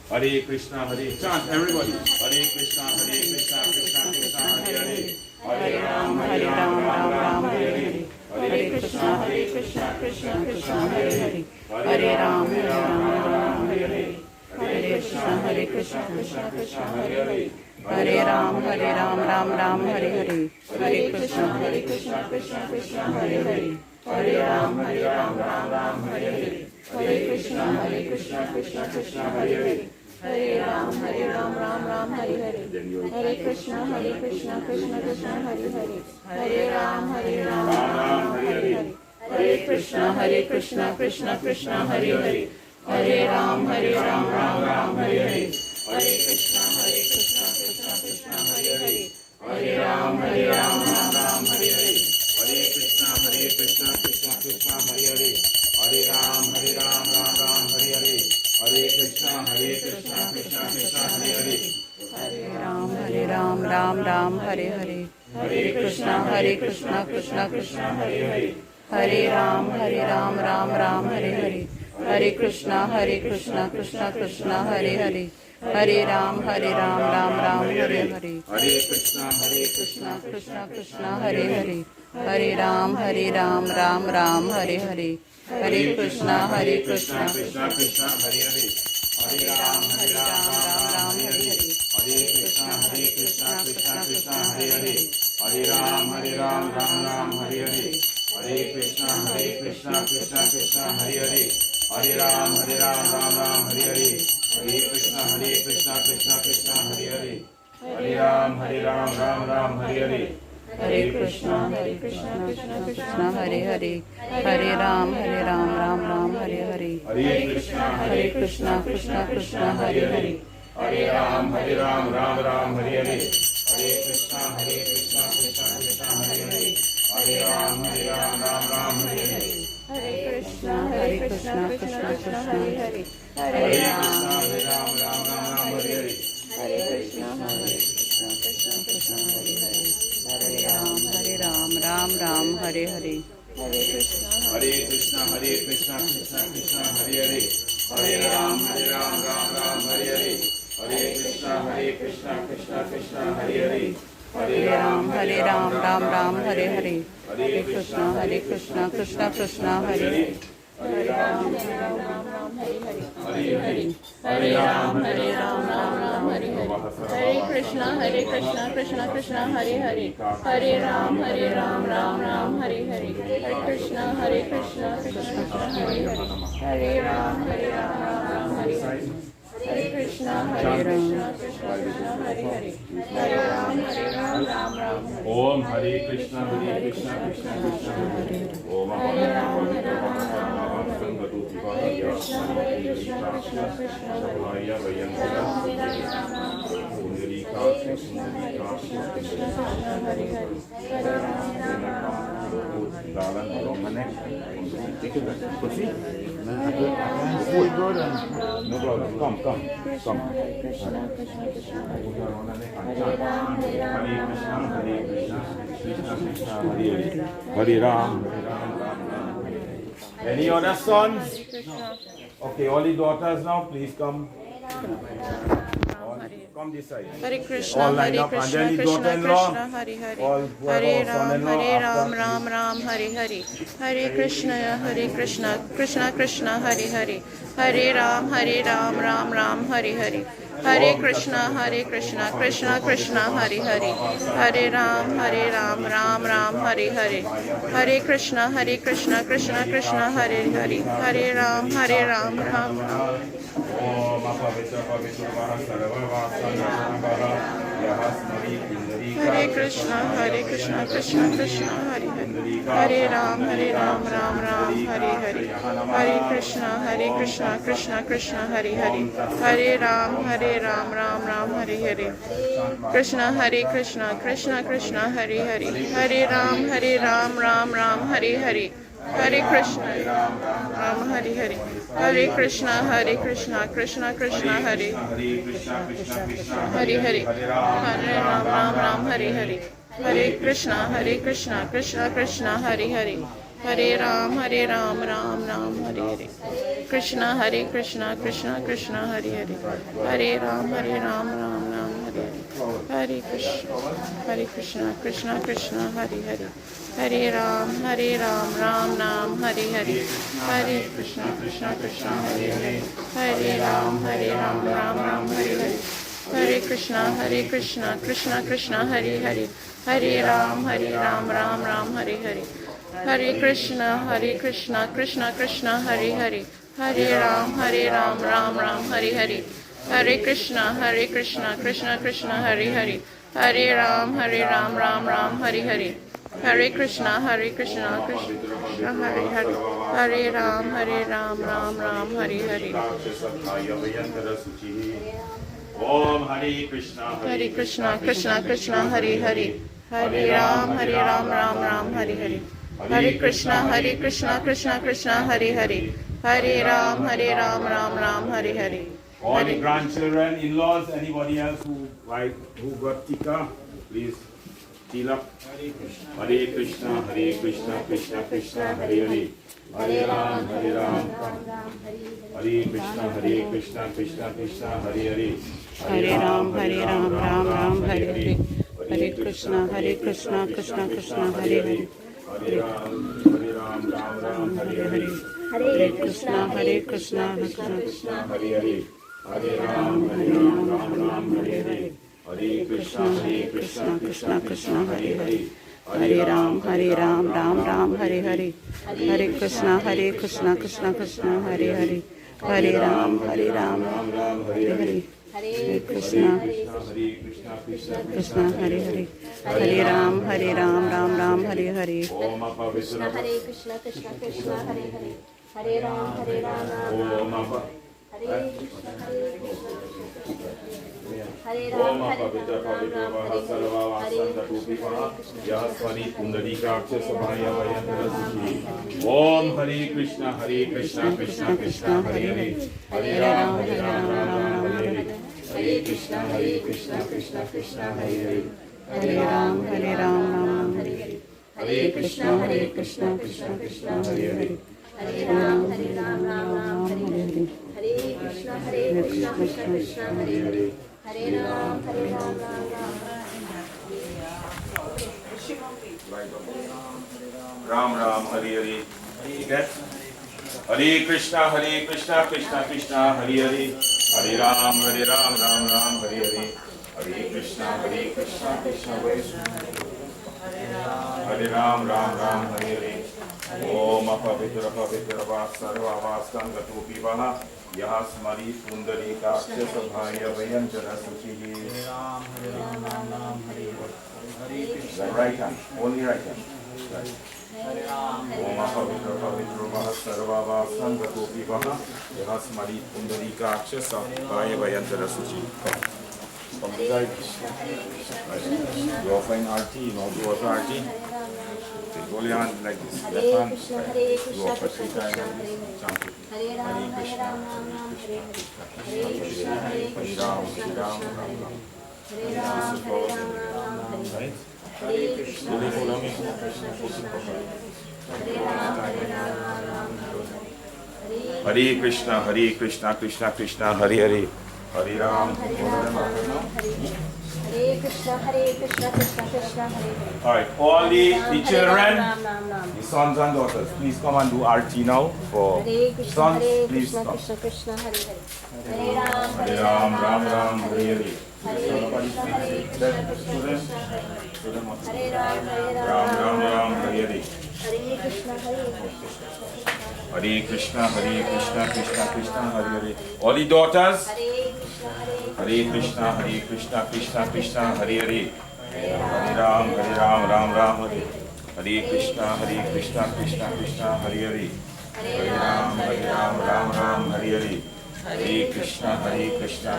Hare Krishna, Hare chant everybody. Hare Krishna, Krishna Krishna, Hare Hare. Hare Ram, Ram Ram, Hare Hare. Hare Krishna, Krishna Krishna, Hare Hare. Hare Ram, Ram Hare Hare. Hare Krishna, Krishna Krishna, Hare Hare. Hare Ram, Ram Ram, Hare Hare. Hare Krishna, Krishna Krishna, Hare Hare. Hare Ram, Ram Ram, Hare Hare. Hare Krishna, Krishna Krishna, Hare Hare. Hare Ram, Ram Ram, Hare Hare. Hare Krishna, Krishna Krishna, Hare Hare. Hare Ram, Ram Hare Hare. Hare Krishna, Krishna Krishna, Hare Hare. Hare Ram, Ram Hare Hare. Hare Krishna, Krishna Krishna, Hare Hare. Hare Ram, Ram Hare Hare. Hare Krishna, Krishna Krishna, Hare Hare. Hare Ram, Ram Hare Hare. Hare Krishna, Krishna Krishna, Hare Hare. Hare Ram, Ram Hare Hare. Hare Krishna, Krishna Krishna, Hare Hare. Hare Ram, Ram Hare Hare. Hare Krishna, Krishna Krishna, Hare Hare. Hare Ram, Ram Hare Hare. Hare Krishna, Krishna Krishna, Hare Hare. Hare Ram, Ram Hare Hare. Hare Krishna, Krishna Krishna, Hare Hare. Hare Ram, Ram Hare Hare. Hare Krishna, Krishna Krishna, Hare Hare. Hare Ram, Ram Hare Hare. Hare Krishna, Krishna Krishna, Hare Hare. Hare Ram, Ram Hare Hare. Hare Krishna, Krishna Hare Hare. Hare Ram, Ram Hare Hare. Hare Krishna, Krishna Hare Hare. Hare Ram, Ram Hare Hare. Hare Krishna, Krishna Krishna, Hare Hare. Hare Ram, Ram Hare Hare. Hare Krishna, Krishna Krishna, Hare Hare. Hare Ram, Ram Hare Hare. Hare Krishna, Krishna Krishna, Hare Hare. Hare Ram, Ram Hare Hare. Hare Krishna, Krishna Krishna, Hare Hare. Hare Ram, Ram Hare Hare. Hare Krishna, Krishna Krishna, Hare Hare. Hare Ram, Ram Hare Hare. Hare Krishna, Krishna Krishna, Hare Hare. Hare Ram, Ram Hare Hare. Hare Krishna, Krishna Krishna, Hare Hare. Hare Ram, Ram Hare Hare. Hare Hare. Hare Ram, Ram Hare Hare. Hare Krishna, Krishna Hare Hare. Hare Ram, Ram Hare Hare. Hare Krishna, Krishna Hare Hare. Hare Ram, Ram Hare Hare. Hare Krishna, Krishna Hare Hare. Hare Ram, Ram Hare. Om Hare Krishna, Krishna Hare. Om Hare Ram, no problem. Come. Hare Ram. Any other sons? Okay, all the daughters now, please come. Come from this side. Hare Krishna, All line Hare up, and Krishna, then his Krishna daughter-in-law. Krishna, Hare Hare. All whoever Hare Ram, son-in-law Hare Ram, after. Ram Ram, Hare Hare. Hare Krishna, Hare Krishna, Krishna Krishna, Hare Hare. Hare Ram, Ram Ram, Hare Hare. Hare Krishna, Krishna Krishna, Hare Hare. Hare Ram, Ram Ram, Hare Hare. Hare Krishna, Krishna Krishna, Hare Hare. Hare Ram, Ram Ram. Om Apavitra Pavitra Sarvavasana Yahasmari Pindari Hare Krishna, Krishna Krishna, Hare Hare. Hare Ram, Ram Ram, Hare Hare. Hare Krishna, Krishna Krishna, Hare Hare. Hare Ram, Ram Ram, Hare Hare. Krishna, Krishna Krishna, Hare Hare. Hare Ram, Ram Ram, Hare Hare. Hare Krishna, Ram Hare Hare. Hare Krishna, Krishna Krishna, Hare Hare Hare. Hare Ram Hare Hare. Hare Krishna, Krishna Krishna, Hare Hare. Hare Ram, Ram Ram, Hare Hare. Krishna, Krishna Krishna, Hare Hare. Hare Ram, Ram Ram, Hare Hare. Hare Krishna, Krishna Krishna, Hare Hare. Hare Ram, Ram Ram, Hare Hare. Hare Krishna, Krishna Hare Hare. Hare Ram, Ram Ram, Hare Hare. Hare Krishna, Krishna Krishna, Hare Hare. Hare Ram, Ram Ram, Hare Hare. Hare Krishna, Krishna Krishna, Hare Hare. Hare Ram, Ram Ram, Hare Hare. Hare Krishna, Krishna Krishna, Hare Hare. Hare Ram, Ram Ram, Hare Hare. Hare Krishna, Krishna Krishna, Hare Hare. Hare Ram, Ram Ram, Hare Hare. Om Hare Krishna, Krishna Krishna, Hare Hare. Hare Ram, Ram Ram, Hare Hare. Hare Krishna, Krishna Krishna, Hare Hare. Hare Ram, Ram Ram, Hare Hare. all the grandchildren, in-laws, anybody else who got tika, please seal up. Hare Krishna, Krishna Krishna, Hare Hare. Hare Ram, Hare Krishna, Krishna Krishna, Hare Hare. Hare Ram, Ram Ram, Hare Hare. Hare Krishna, Krishna Krishna, Hare Hare. Hare Ram, Ram, Hare Hare. Hare Krishna, Krishna Krishna, Hare Hare. Hare Ram, Ram, Hare Hare. Hare Krishna, Krishna, Hare Hare. Hare Ram, Ram Ram, Hare Hare. Hare Krishna, Krishna, Hare Hare. Hare Ram, Ram Hare Hare. Hare Krishna, Krishna Hare Hare. Hare Ram, Ram Hare Hare. Om Apavitra Krishna, Krishna, Hare Hare. Hare Ram, Om Apavitra Om Apavitra Pavitra Sarvavasanta Rupipaha Yaswani Pundarikaksha Sabhaya Vayandra Suchi. Om Hare Krishna, Krishna Krishna, Hare Hare. Hare Ram, Ram Hare Hare. Hare Krishna, Krishna Hare Hare. Hare Ram, Ram Hare Hare. Hare Krishna, Krishna, Hare Hare. Hare Ram, Ram Hare Hare. Hare Krishna, Krishna, Hare Hare. Hare Ram, Ram Hare Hare. Get Hare Krishna, Krishna Hare Hare. Hare Ram, Ram Hare Hare. Hare Krishna, Krishna Hare Ram, Ram Hare Hare. Om Apavitra Sarvavasanta Rupipaha Yasmari Pundarikaksha Sabhaya Vayandra Suchi. Right hand, only right hand. Right. Om Apavitra Sarvavasanta Rupipaha Yasmari Pundarikaksha Sabhaya Vayandra Suchi. From the side. You offer in RT, you know, do also RT. Take all your hand like this. Left hand. You offer 3 times. Chant it. Hare Krishna, Krishna, Hare Ram, Ram. Right? Slowly follow me. Hare Krishna, Krishna Krishna, Hare Hare. Hare Ram. Hare Krishna, Krishna Krishna, Hare Hare. All right, all the children, Ram, Ram, Ram. the sons and daughters, please come and do arti now for Hare Krishna, sons. Please Krishna come. Krishna, Krishna Hare Hare. Hare Ram, Ram, Ram, Hare Hare. Hare Krishna, Krishna Krishna, Hare Hare. Ram, Ram, Ram, Hare Hare. Hare Krishna, Hare Krishna, Krishna Krishna, Hare Hare. All the daughters, Hare Krishna, Krishna Krishna, Hare Hare. Hare Ram, Ram, Ram, Hare. Hare Krishna, Krishna Krishna, Hare Hare. Hare Ram, Ram, Ram, Hare Hare. Hare Krishna, Krishna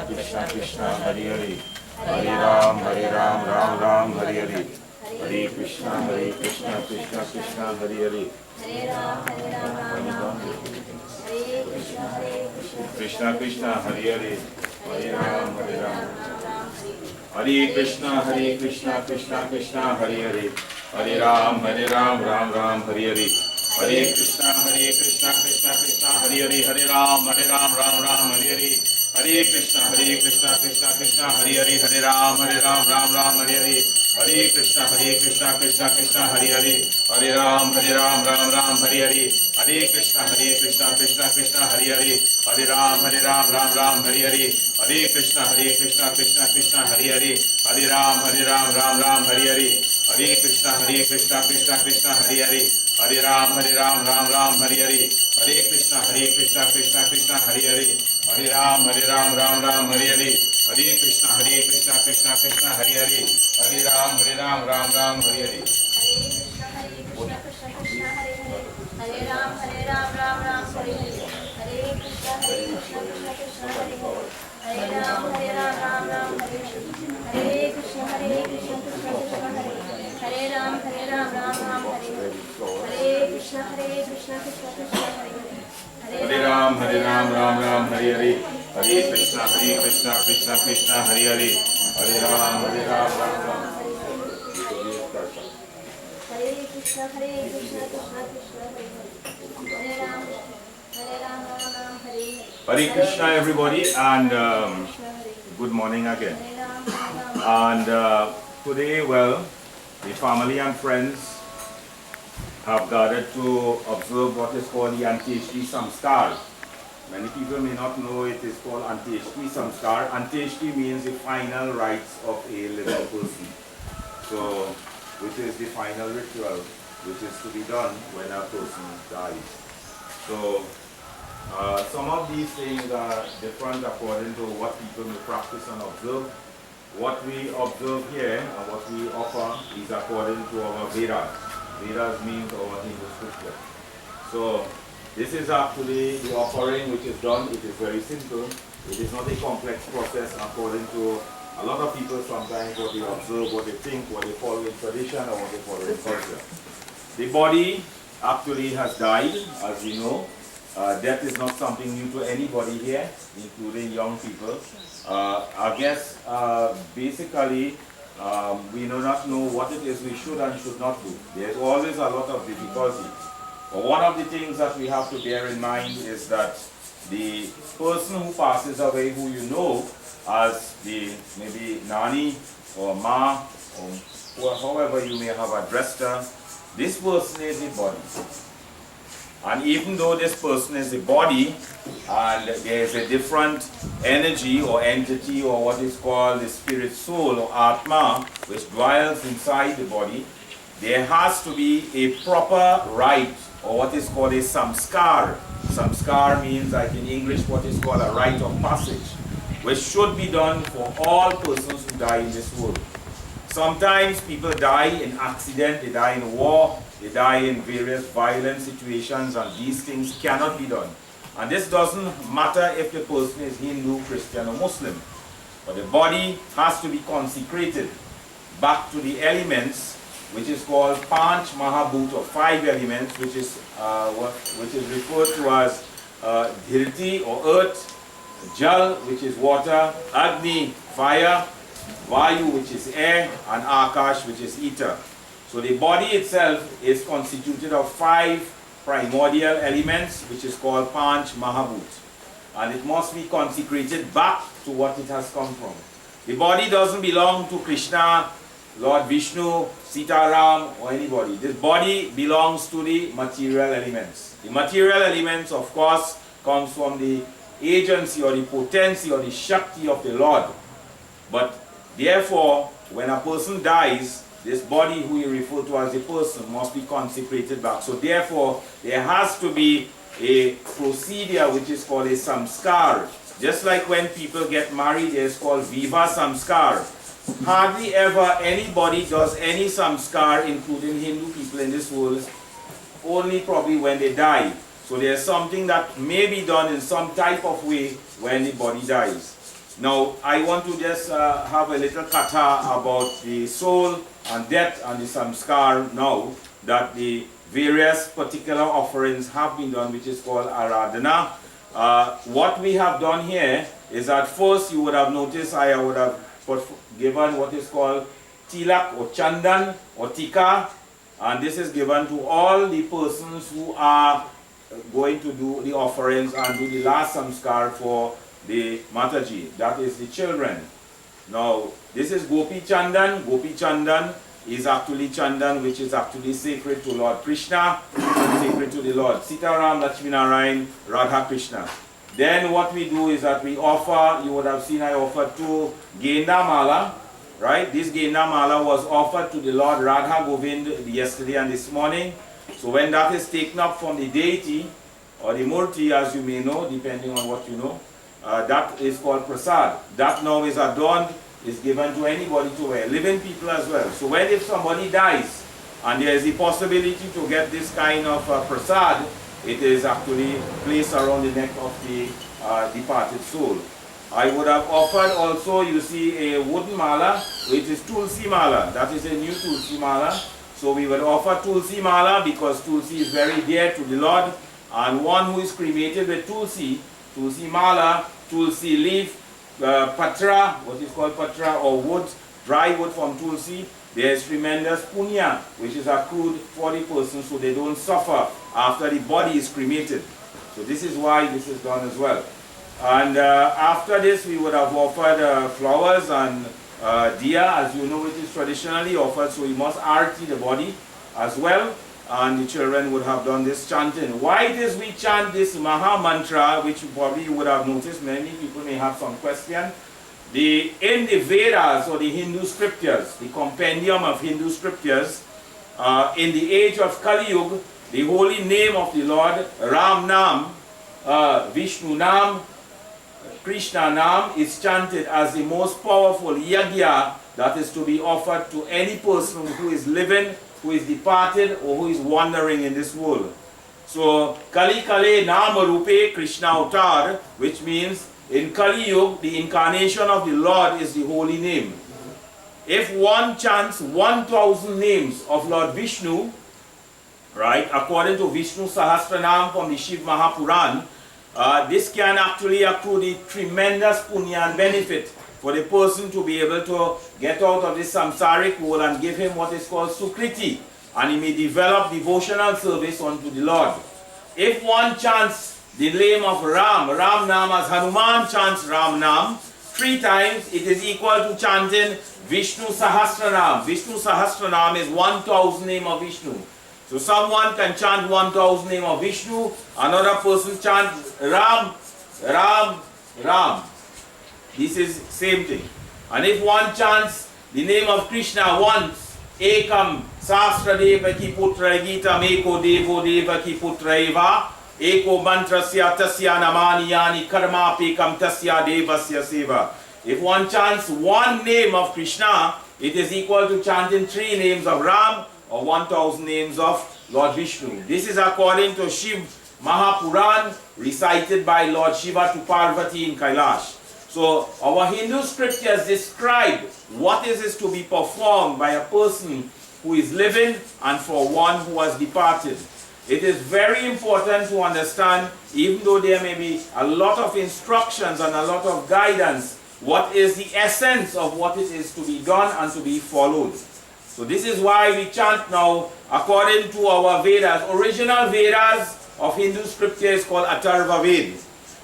Krishna, Hare Hare. Hare Ram, Ram, Ram, Hare Hare. Hare Krishna, Krishna Krishna, Hare Hare. Krishna Krishna, Hare Hare. Hare Ram, Ram. Hare Krishna, Krishna Krishna, Hare Hare. Hare Ram, Ram, Ram, Hare Hare. Hare Krishna, Krishna Krishna, Hare Hare. Hare Ram, Ram, Ram, Hare Hare. Hare Krishna, Krishna Krishna, Hare Hare. Hare Ram, Ram, Hare Hare. Hare Krishna, Krishna Krishna, Hare Hare. Hare Ram, Ram, Hare Hare. Hare Krishna, Krishna Krishna, Hare Hare. Hare Ram, Ram, Hare Hare. Hare Krishna, Krishna Krishna, Hare Hare. Hare Ram, Ram, Hare Hare. Hare Krishna, Krishna Krishna, Hare Hare. Hare Ram, Ram, Hare Hare. Hare Krishna, Krishna Krishna, Hare Hare. Hare Ram, Ram, Hare Hare. Hare Krishna, Krishna Krishna, Hare Hare. Hare Ram, Ram, Hare Hare. Hare Ram, Ram, Hare Hare. Hare Krishna, Krishna Krishna, Hare Hare. Hare Ram, Ram, Hare Hare. Hare Krishna, Krishna Krishna, Hare Hare. Hare Ram, Ram, Hare Hare. Hare Krishna, Krishna Krishna, Hare Hare. Hare Ram, Ram, Hare Hare. Hare Krishna, Krishna Hare Hare. Hare Ram, Ram, Ram. Hare Krishna, Krishna Krishna, Hare Hare. Hare Ram, Ram, Hare Hare. Hare Krishna, everybody, and good morning again. And today, well, the family and friends have gathered to observe what is called the Antyeshti Samskar. Many people may not know it is called Antyeshti Samskar. Antyeshti means the final rites of a living person. So, which is the final ritual which is to be done when a person dies. So, some of these things are different according to what people may practice and observe. What we observe here and what we offer is according to our Vedas. Vedas means our Hindu scripture. So this is actually the offering which is done. It is very simple. It is not a complex process according to a lot of people sometimes what they observe, what they think, what they follow in tradition or what they follow in culture. The body actually has died, as you know. Death is not something new to anybody here, including young people. I guess basically we do not know what it is we should and should not do. There's always a lot of difficulty. But one of the things that we have to bear in mind is that the person who passes away, who you know as the maybe Nani or Ma or however you may have addressed her, this person is a body. And even though this person is a body and there is a different energy or entity or what is called the spirit soul or Atma which dwells inside the body, there has to be a proper rite or what is called a samskar. Samskar means like in English what is called a rite of passage, which should be done for all persons who die in this world. Sometimes people die in accident, they die in war, they die in various violent situations, and these things cannot be done. And this doesn't matter if the person is Hindu, Christian or Muslim. But the body has to be consecrated back to the elements, which is called Panch Mahabhut, or 5 elements, which is referred to as Dhirti or earth, Jal, which is water, Agni, fire, Vayu, which is air, and Akash, which is ether. So the body itself is constituted of 5 primordial elements, which is called Panch Mahabhut. And it must be consecrated back to what it has come from. The body doesn't belong to Krishna, Lord Vishnu, Sitaram, or anybody. This body belongs to the material elements. The material elements, of course, comes from the agency or the potency or the Shakti of the Lord. But therefore, when a person dies, this body who you refer to as a person must be consecrated back. So therefore, there has to be a procedure which is called a samskar. Just like when people get married, it's called viva samskar. Hardly ever anybody does any samskar, including Hindu people in this world, only probably when they die. So there's something that may be done in some type of way when the body dies. Now, I want to just have a little katha about the soul and death and the samskar now that the various particular offerings have been done, which is called aradhana. What we have done here is that first you would have noticed I would have given what is called tilak or chandan or tika, and this is given to all the persons who are going to do the offerings and do the last samskar for the Mataji, that is the children. Now, this is Gopi Chandan. Gopi Chandan is actually Chandan, which is actually sacred to Lord Krishna and sacred to the Lord Sitaram, Lakshminarayan, Radha Krishna. Then what we do is that we offer, you would have seen I offered 2 Genda Mala, right? This Genda Mala was offered to the Lord Radha Govind yesterday and this morning. So when that is taken up from the deity or the Murti, as you may know, depending on what you know, that is called prasad. That now is adorned, is given to anybody to wear, living people as well. So when if somebody dies and there is the possibility to get this kind of prasad, it is actually placed around the neck of the departed soul. I would have offered also, you see, a wooden mala, which is Tulsi Mala. That is a new Tulsi Mala. So we would offer Tulsi Mala because Tulsi is very dear to the Lord. And one who is cremated with Tulsi, Tulsi Mala, Tulsi leaf, patra, what is called patra or wood, dry wood from Tulsi, there is tremendous punya which is accrued for the person so they don't suffer after the body is cremated. So this is why this is done as well. And after this we would have offered flowers and diya, as you know it is traditionally offered, so we must arti the body as well. And the children would have done this chanting. Why it is we chant this Maha Mantra, which you probably would have noticed, many people may have some question. In the Vedas or the Hindu scriptures, the compendium of Hindu scriptures, in the age of Kali Yuga, the holy name of the Lord, Ram Nam, Vishnu Nam, Krishna Nam, is chanted as the most powerful yagya that is to be offered to any person who is living, who is departed, or who is wandering in this world. So, Kali Kale Nama Rupe Krishna Avatar, which means in Kali Yuga, the incarnation of the Lord is the holy name. If one chants 1,000 names of Lord Vishnu, right, according to Vishnu Sahasranam from the Shiv Mahapuran, this can actually accrue the tremendous punya and benefit for the person to be able to get out of this samsaric world and give him what is called sukriti, and he may develop devotional service unto the Lord. If one chants the name of Ram, Ram Nam, as Hanuman chants Ram Nam 3 times, it is equal to chanting Vishnu Sahasranam. Vishnu Sahasranam is 1,000 name of Vishnu. So someone can chant 1,000 name of Vishnu, another person chant Ram, Ram, Ram. This is same thing. And if one chants the name of Krishna once, Ekam Sastra Deva Ki Putra Gita Meko Devo Deva Ki Putra Eva, Eko Mantrasya Tasya Namani Yani Karma Pekam Tasya Devasya Seva. If one chants one name of Krishna, it is equal to chanting 3 names of Ram or 1,000 names of Lord Vishnu. This is according to Shiv Mahapuran, recited by Lord Shiva to Parvati in Kailash. So our Hindu scriptures describe what is to be performed by a person who is living and for one who has departed. It is very important to understand, even though there may be a lot of instructions and a lot of guidance, what is the essence of what it is to be done and to be followed. So this is why we chant now according to our Vedas. Original Vedas of Hindu scripture is called Atharva Ved.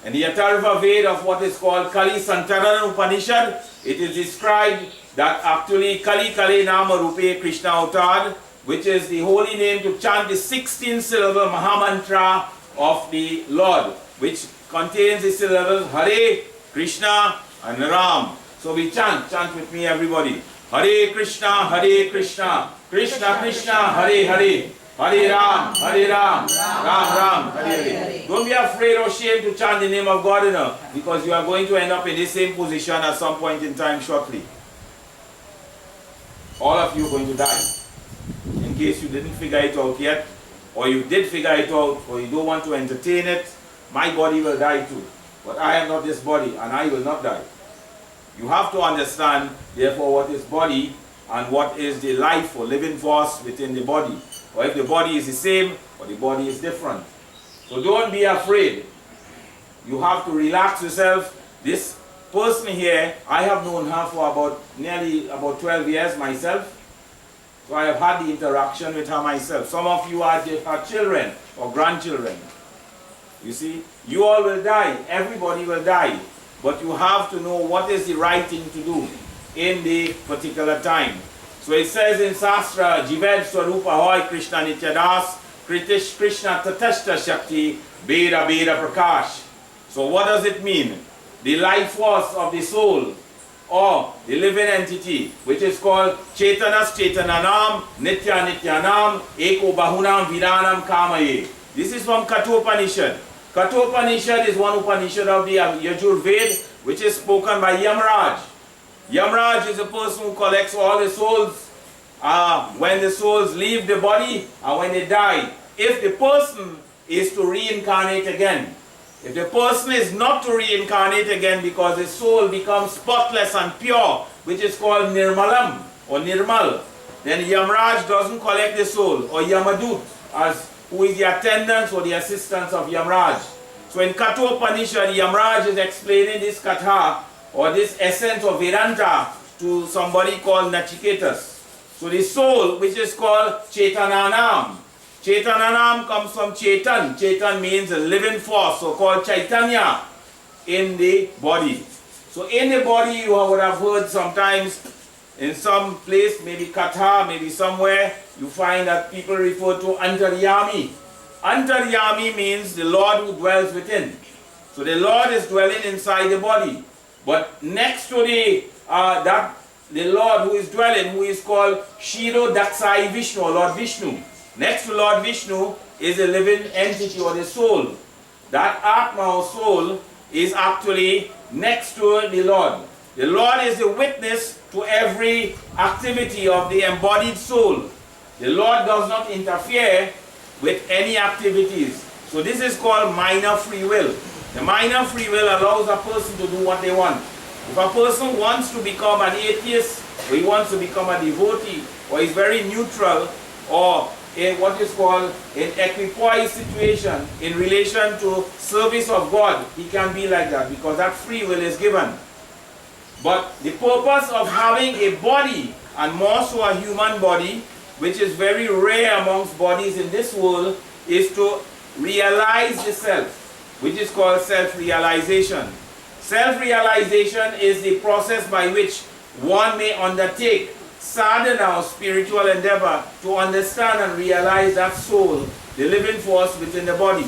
In the Atharva Veda of what is called Kali Santarana Upanishad, it is described that actually Kali Kale Nama Rupe Krishna Avtar, which is the holy name to chant the 16-syllable Mahamantra of the Lord, which contains the syllables Hare, Krishna and Ram. So we chant with me everybody. Hare Krishna, Krishna Krishna, Hare Hare, Hare Ram, Ram Ram, Hare Hare. Don't be afraid or ashamed to chant the name of God enough, because you are going to end up in the same position at some point in time shortly. All of you are going to die. In case you didn't figure it out yet, or you did figure it out, or you don't want to entertain it, my body will die too. But I am not this body, and I will not die. You have to understand, therefore, what is body and what is the life or living force within the body. Or if the body is the same, or the body is different. So don't be afraid. You have to relax yourself. This person here, I have known her for nearly about 12 years myself. So I have had the interaction with her myself. Some of you are her children or grandchildren. You see, you all will die. Everybody will die. But you have to know what is the right thing to do in the particular time. So it says in Sastra, Jived Swarupa Hoy Krishna Nityadas, Krishna Tatashta Shakti, Beda Beda Prakash. So what does it mean? The life force of the soul, or the living entity, which is called Chetanas Chetananam, Nitya Nityanam, Eko Bahunam Vidanam Kamaye. This is from Kathopanishad. Kathopanishad is one Upanishad of the Yajur Ved, which is spoken by Yamraj. Yamraj is a person who collects all the souls when the souls leave the body and when they die. If the person is to reincarnate again, if the person is not to reincarnate again because the soul becomes spotless and pure, which is called Nirmalam or Nirmal, then Yamraj doesn't collect the soul, or Yamadut, who is the attendants or the assistants of Yamraj. So in Kathopanishad, Yamraj is explaining this katha, or this essence of Vedanta, to somebody called Nachiketas. So the soul, which is called Chetananam. Chetananam comes from Chetan. Chetan means a living force, so called Chaitanya in the body. So in the body, you would have heard sometimes in some place, maybe Katha, maybe somewhere, you find that people refer to Antaryami. Antaryami means the Lord who dwells within. So the Lord is dwelling inside the body. But next to the Lord who is dwelling, who is called Shiro Daksai Vishnu, or Lord Vishnu. Next to Lord Vishnu is a living entity, or the soul. That Atma or soul is actually next to the Lord. The Lord is the witness to every activity of the embodied soul. The Lord does not interfere with any activities. So this is called minor free will. The minor free will allows a person to do what they want. If a person wants to become an atheist, or he wants to become a devotee, or is very neutral, or in what is called an equipoise situation in relation to service of God, he can be like that, because that free will is given. But the purpose of having a body, and more so a human body, which is very rare amongst bodies in this world, is to realize the self, which is called self-realization. Self-realization is the process by which one may undertake sadhana or spiritual endeavor to understand and realize that soul, the living force within the body.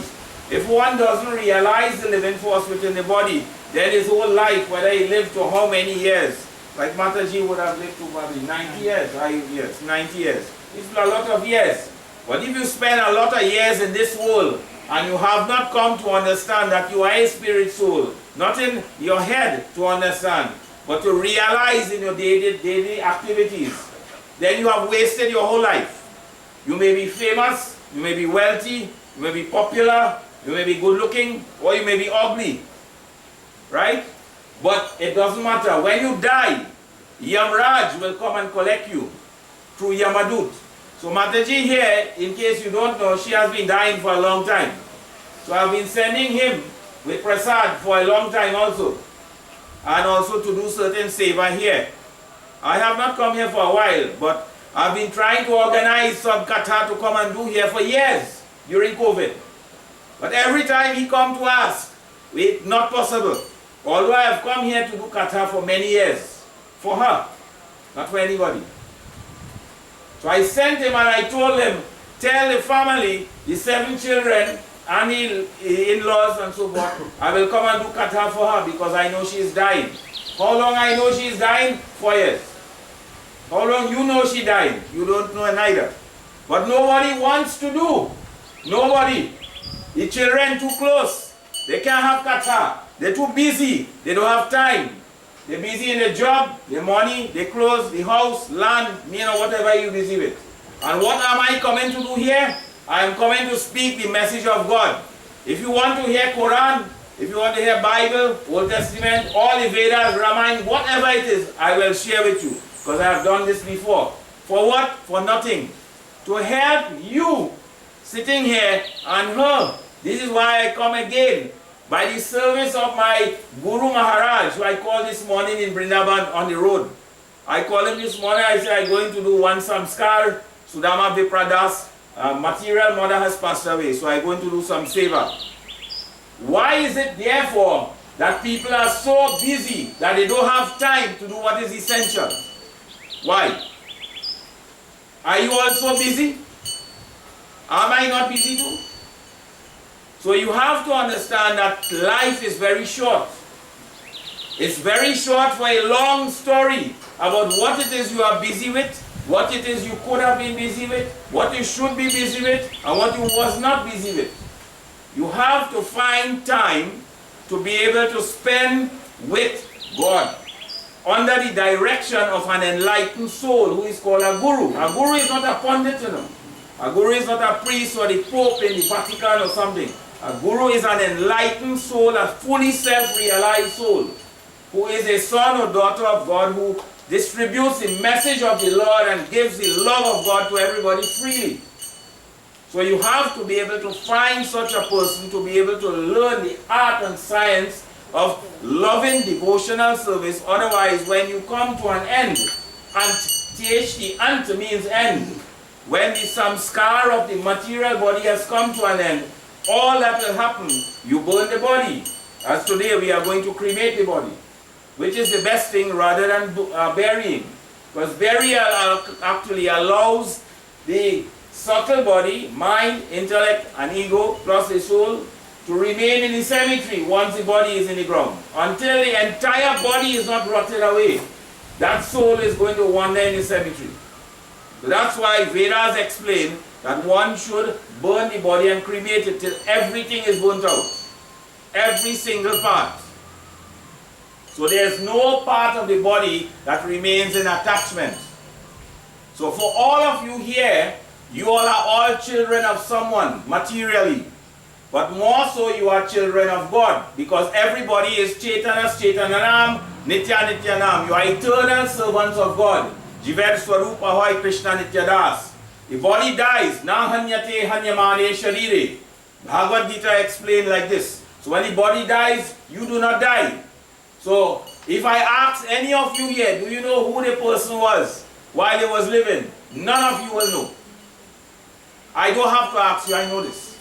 If one doesn't realize the living force within the body, then his whole life, whether he lived to how many years, like Mataji would have lived to probably 90 years, 90 years. It's a lot of years. But if you spend a lot of years in this world, and you have not come to understand that you are a spirit soul, not in your head to understand, but to realize in your daily activities, then you have wasted your whole life. You may be famous, you may be wealthy, you may be popular, you may be good looking, or you may be ugly. Right? But it doesn't matter. When you die, Yamraj will come and collect you through Yamadut. So Mataji here, in case you don't know, she has been dying for a long time. So I've been sending him with prasad for a long time also. And also to do certain seva here. I have not come here for a while, but I've been trying to organize some katha to come and do here for years during COVID. But every time he come to ask, It's not possible. Although I have come here to do kata for many years. For her. Not for anybody. So I sent him and I told him, tell the family, the 7 children, and the in-laws and so forth, I will come and do kata for her because I know she is dying. How long I know she is dying? 4 years. How long you know she died? You don't know neither. But nobody wants to do. Nobody. The children too close. They can't have kata. They're too busy. They don't have time. They're busy in the job, the money, the clothes, the house, land, whatever you're busy with. And what am I coming to do here? I am coming to speak the message of God. If you want to hear Quran, if you want to hear Bible, Old Testament, all the Vedas, Ramayana, whatever it is, I will share with you. Because I have done this before. For what? For nothing. To help you sitting here and her. This is why I come again. By the service of my Guru Maharaj, who I called this morning in Vrindavan on the road. I called him this morning, I said, I'm going to do one samskar. Sudama Vipradas, material mother has passed away, so I'm going to do some seva. Why is it therefore that people are so busy that they don't have time to do what is essential? Why? Are you also busy? Am I not busy too? So you have to understand that life is very short. It's very short for a long story about what it is you are busy with, what it is you could have been busy with, what you should be busy with, and what you was not busy with. You have to find time to be able to spend with God under the direction of an enlightened soul who is called a guru. A guru is not a pundit, A guru is not a priest or the Pope in the Vatican or something. A guru is an enlightened soul, a fully self-realized soul, who is a son or daughter of God, who distributes the message of the Lord and gives the love of God to everybody freely. So you have to be able to find such a person to be able to learn the art and science of loving devotional service. Otherwise, when you come to an end, and THT, ant means end, when the samskar of the material body has come to an end, all that will happen, you burn the body. As today we are going to cremate the body, which is the best thing rather than burying. Because burial actually allows the subtle body, mind, intellect, and ego, plus the soul, to remain in the cemetery once the body is in the ground. Until the entire body is not rotted away, that soul is going to wander in the cemetery. So that's why Vedas explain that one should burn the body and cremate it till everything is burnt out. Every single part. So there's no part of the body that remains in attachment. So for all of you here, you all are all children of someone, materially. But more so you are children of God. Because everybody is Chaitanas Chaitananam, Nitya Nityanam. You are eternal servants of God. Jiver Swarupa Hoy Krishna Nityadas. The body dies. Na hanyate hanyamane sharire. Bhagavad Gita explained like this. So when the body dies, you do not die. So if I ask any of you here, do you know who the person was while he was living? None of you will know. I don't have to ask you, I know this.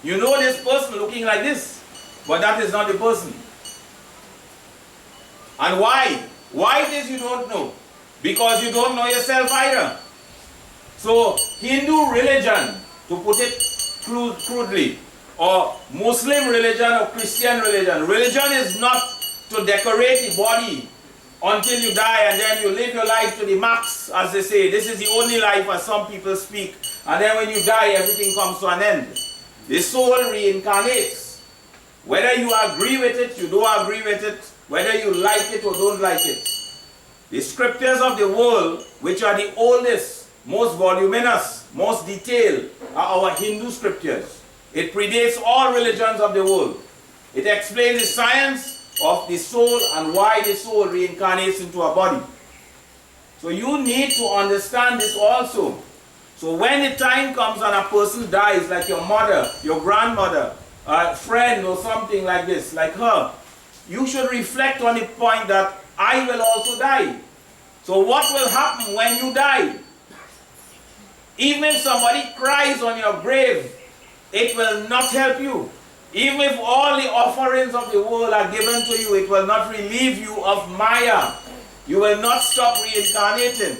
You know this person looking like this, but that is not the person. And why? Why this you don't know? Because you don't know yourself either. So Hindu religion, to put it crudely, or Muslim religion or Christian religion, religion is not to decorate the body until you die and then you live your life to the max, as they say. This is the only life, as some people speak. And then when you die, everything comes to an end. The soul reincarnates. Whether you agree with it, you don't agree with it, whether you like it or don't like it. The scriptures of the world, which are the oldest, most voluminous, most detailed, are our Hindu scriptures. It predates all religions of the world. It explains the science of the soul and why the soul reincarnates into a body. So you need to understand this also. So when the time comes and a person dies, like your mother, your grandmother, a friend or something like this, like her, you should reflect on the point that I will also die. So what will happen when you die? Even if somebody cries on your grave, it will not help you. Even if all the offerings of the world are given to you, it will not relieve you of Maya. You will not stop reincarnating.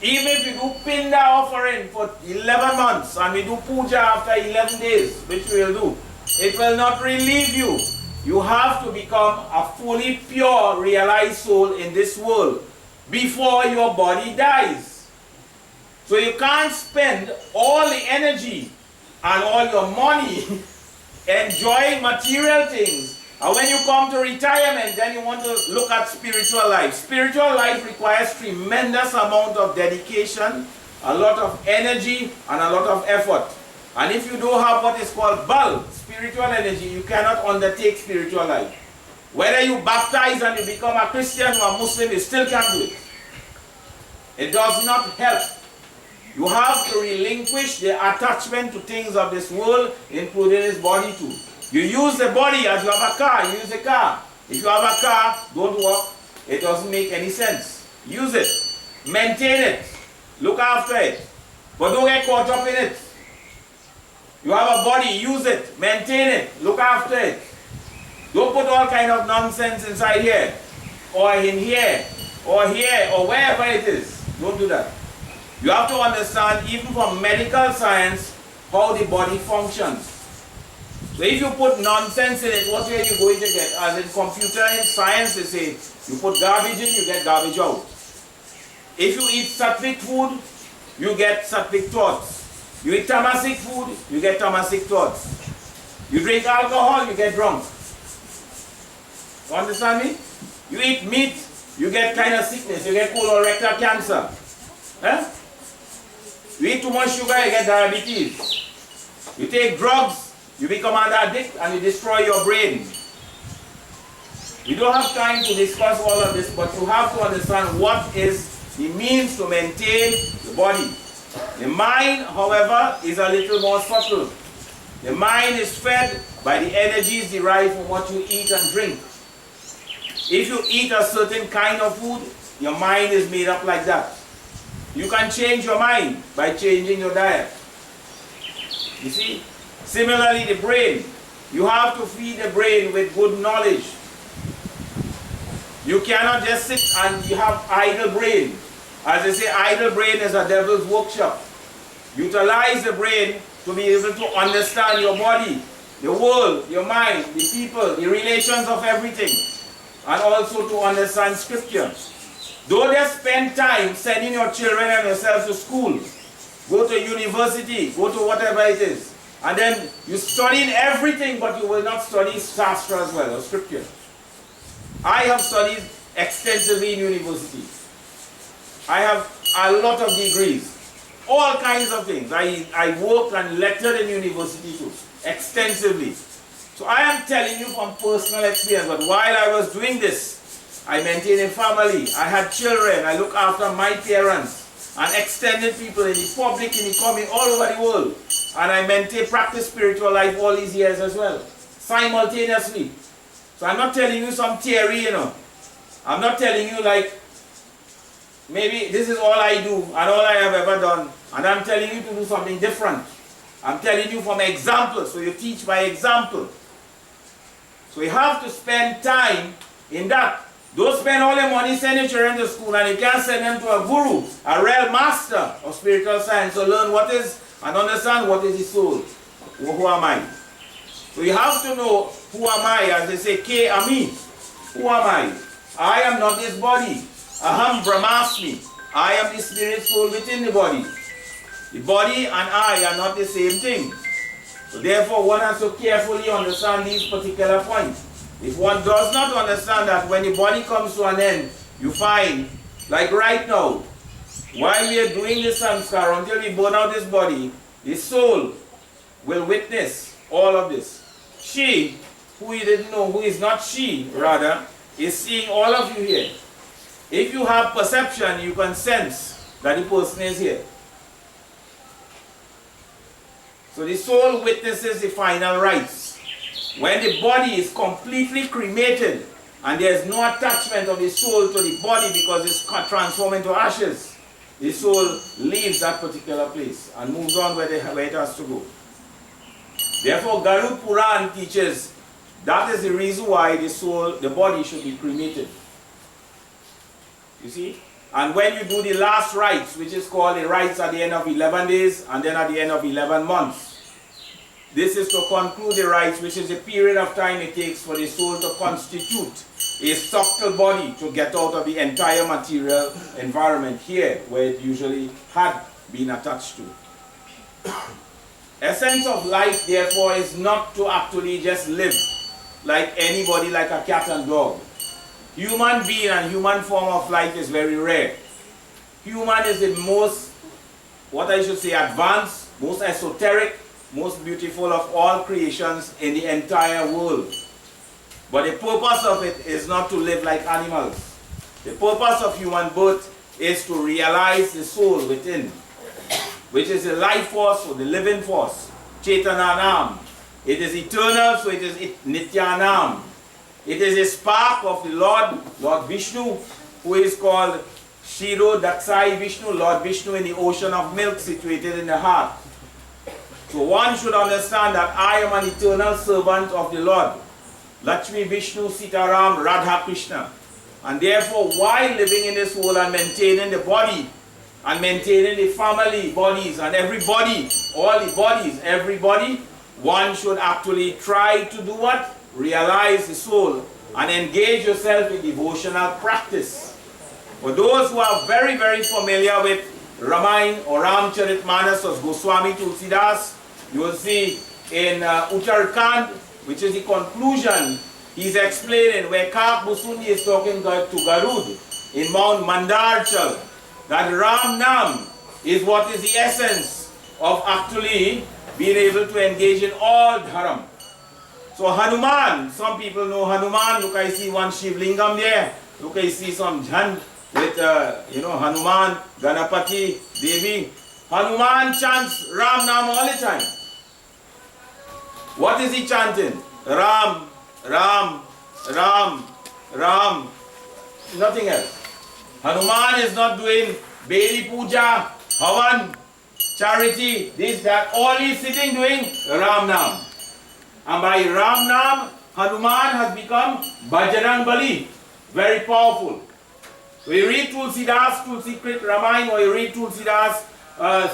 Even if you do Pinda offering for 11 months and we do Puja after 11 days, which we will do, it will not relieve you. You have to become a fully pure, realized soul in this world before your body dies. So you can't spend all the energy and all your money enjoying material things. And when you come to retirement, then you want to look at spiritual life. Spiritual life requires tremendous amount of dedication, a lot of energy, and a lot of effort. And if you don't have what is called bal, spiritual energy, you cannot undertake spiritual life. Whether you baptize and you become a Christian or a Muslim, you still can't do it. It does not help. You have to relinquish the attachment to things of this world, including this body too. You use the body as you have a car, you use the car. If you have a car, don't walk. It doesn't make any sense. Use it. Maintain it. Look after it. But don't get caught up in it. You have a body, use it. Maintain it. Look after it. Don't put all kind of nonsense inside here. Or in here. Or here. Or wherever it is. Don't do that. You have to understand, even from medical science, how the body functions. So if you put nonsense in it, what are you going to get? As in computer and science, they say, you put garbage in, you get garbage out. If you eat sattvic food, you get sattvic thoughts. You eat tamasic food, you get tamasic thoughts. You drink alcohol, you get drunk. You understand me? You eat meat, you get kind of sickness, you get colorectal cancer. Eh? You eat too much sugar, you get diabetes. You take drugs, you become an addict and you destroy your brain. We don't have time to discuss all of this, but you have to understand what is the means to maintain the body. The mind, however, is a little more subtle. The mind is fed by the energies derived from what you eat and drink. If you eat a certain kind of food, your mind is made up like that. You can change your mind by changing your diet. You see? Similarly, the brain. You have to feed the brain with good knowledge. You cannot just sit and you have idle brain. As they say, idle brain is a devil's workshop. Utilize the brain to be able to understand your body, the world, your mind, the people, the relations of everything. And also to understand scripture. Don't just spend time sending your children and yourself to school. Go to university, go to whatever it is. And then you study everything, but you will not study Shastra as well, or scripture. I have studied extensively in university. I have a lot of degrees. All kinds of things. I worked and lectured in university too, extensively. So I am telling you from personal experience, but while I was doing this, I maintained a family, I had children, I looked after my parents, and extended people in the public, in the community, all over the world. And I maintained, practiced spiritual life all these years as well, simultaneously. So I'm not telling you some theory, you know. I'm not telling you like, maybe this is all I do and all I have ever done, and I'm telling you to do something different. I'm telling you from example, so you teach by example. So you have to spend time in that. Don't spend all your money sending children to school, and you can't send them to a guru, a real master of spiritual science, to learn what is and understand what is the soul. Who am I? So you have to know who am I, as they say, K Ami. Who am I? I am not this body. Aham Brahmasmi. I am the spirit soul within the body. The body and I are not the same thing. So therefore one has to carefully understand these particular points. If one does not understand that, when the body comes to an end, you find, like right now, while we are doing this samskar, until we burn out this body, the soul will witness all of this. She, who you didn't know, who is not she, rather, is seeing all of you here. If you have perception, you can sense that the person is here. So the soul witnesses the final rites. When the body is completely cremated and there is no attachment of the soul to the body because it's transformed into ashes, the soul leaves that particular place and moves on where it has to go. Therefore, Garud Puran teaches that is the reason why the soul, the body should be cremated. You see? And when you do the last rites, which is called the rites at the end of 11 days and then at the end of 11 months, this is to conclude the rites, which is the period of time it takes for the soul to constitute a subtle body to get out of the entire material environment here, where it usually had been attached to. Essence of life, therefore, is not to actually just live like anybody, like a cat and dog. Human being and human form of life is very rare. Human is the most, what I should say, advanced, most esoteric, most beautiful of all creations in the entire world. But the purpose of it is not to live like animals. The purpose of human birth is to realize the soul within, which is the life force or the living force, Chetananam. It is eternal, so it is Nityanam. It is a spark of the Lord Vishnu, who is called Shiro Daksai Vishnu, Lord Vishnu in the ocean of milk situated in the heart. So one should understand that I am an eternal servant of the Lord, Lakshmi Vishnu Sitaram Radha Krishna. And therefore, while living in this world and maintaining the body, and maintaining the family bodies and everybody, all the bodies, everybody, one should actually try to do what? Realize the soul and engage yourself in devotional practice. For those who are very, very familiar with Ramayana or Ramcharitmanas of Goswami Tulsidas, you will see in Uttarakhand, which is the conclusion, he's explaining where Kak Busundi is talking to Garud in Mount Mandarchal, that Ram Nam is what is the essence of actually being able to engage in all dharam. So Hanuman, some people know Hanuman. Look, I see one Shiv Lingam there. Look, I see some Jhand with, Hanuman, Ganapati, Devi. Hanuman chants Ram Nam all the time. What is he chanting? Ram, Ram, Ram, Ram. Nothing else. Hanuman is not doing Beli Puja, Havan, charity, this, that. All he's sitting doing Ram Nam. And by Ram Nam, Hanuman has become Bajrang Bali. Very powerful. So you read Tulsidas, Tulsikrit Ramayana, or you read Tulsidas,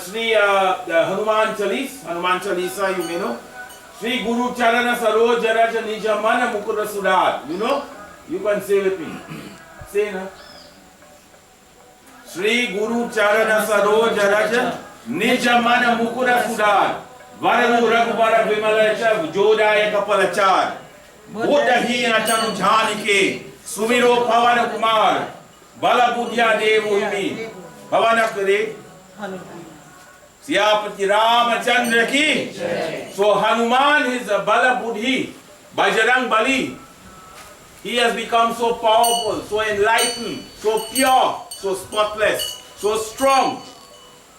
Sri Hanuman Chalisa, you may know. Sri Guru Charana Saroj Jaraja Nijamana Mukura Sudar. You know? You can say with me. Say na. Sri Guru Charana Saroj Jaraja Nijamana Mukura Sudar. Varalu Raghubara Vimalacha Jodaya Kapalachar. Buddhahi Achanu Jhanike. Sumiro Pavana Kumar. Bala Buddhya Devuhimi. Pavana Kare. Siyapati Ramachandra ki. So Hanuman is a Bala Buddhi, Bajrang Bali. He has become so powerful, so enlightened, so pure, so spotless, so strong.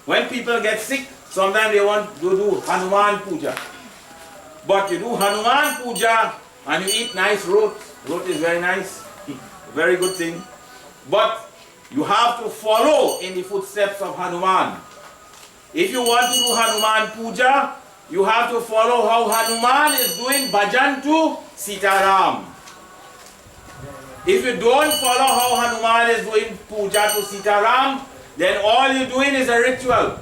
When people get sick, sometimes they want to do Hanuman Puja. But you do Hanuman Puja and you eat nice rot. Rot is very nice, very good thing. But you have to follow in the footsteps of Hanuman. If you want to do Hanuman Puja, you have to follow how Hanuman is doing bhajan to Sitaram. If you don't follow how Hanuman is doing puja to Sitaram, then all you're doing is a ritual.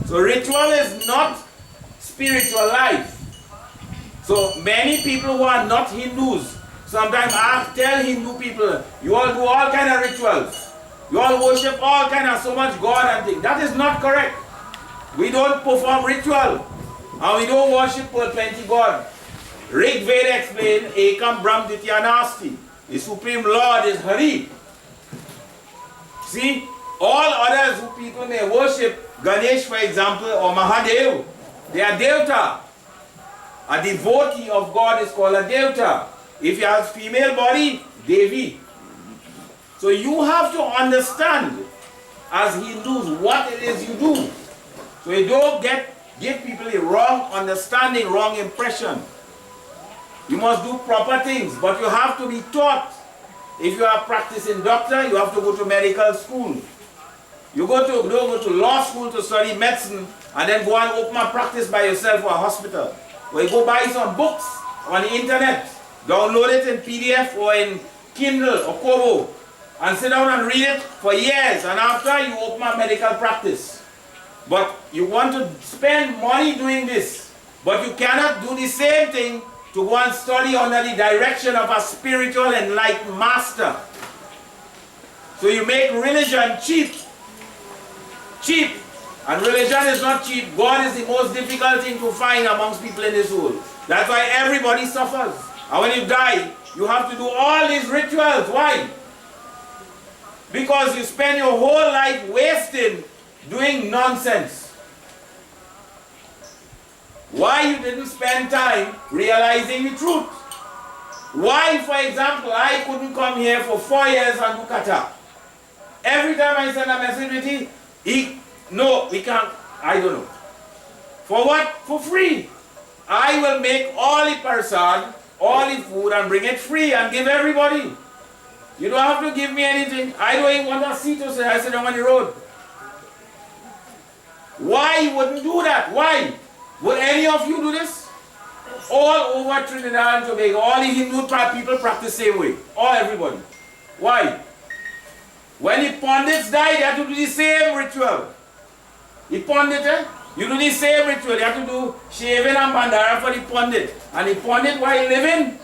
So ritual is not spiritual life. So many people who are not Hindus, sometimes I tell Hindu people, you all do all kind of rituals. You all worship all kind of so much God and things. That is not correct. We don't perform ritual. And we don't worship 20 God. Rig Veda explained, Ekam Brahm Dityanasti. The Supreme Lord is Hari. See, all others who people may worship, Ganesh for example, or Mahadev, they are Devta. A devotee of God is called a Devta. If you have female body, Devi. So you have to understand as Hindus what it is you do. So you don't give people a wrong understanding, wrong impression. You must do proper things, but you have to be taught. If you are practicing doctor, you have to go to medical school. You don't go to law school to study medicine and then go and open a practice by yourself or a hospital. Or you go buy some books on the internet, download it in PDF or in Kindle or Kobo, and sit down and read it for years, and after you open a medical practice. But you want to spend money doing this, but you cannot do the same thing to go and study under the direction of a spiritual enlightened master. So you make religion cheap. Cheap. And religion is not cheap. God is the most difficult thing to find amongst people in this world. That's why everybody suffers. And when you die, you have to do all these rituals. Why? Because you spend your whole life wasting doing nonsense. Why you didn't spend time realizing the truth? Why, for example, I couldn't come here for 4 years and do kata? Every time I send a message with no, we can't, I don't know. For what? For free. I will make all the persad, all the food, and bring it free and give everybody. You don't have to give me anything. I don't even want a seat to sit. I sit down on the road. Why you wouldn't do that? Why? Would any of you do this? All over Trinidad and Tobago, all the Hindu people practice the same way. All everybody. Why? When the pundits die, they have to do the same ritual. The pundit, you do the same ritual. You have to do shaving and bandara for the pundit. And the pundit, while living,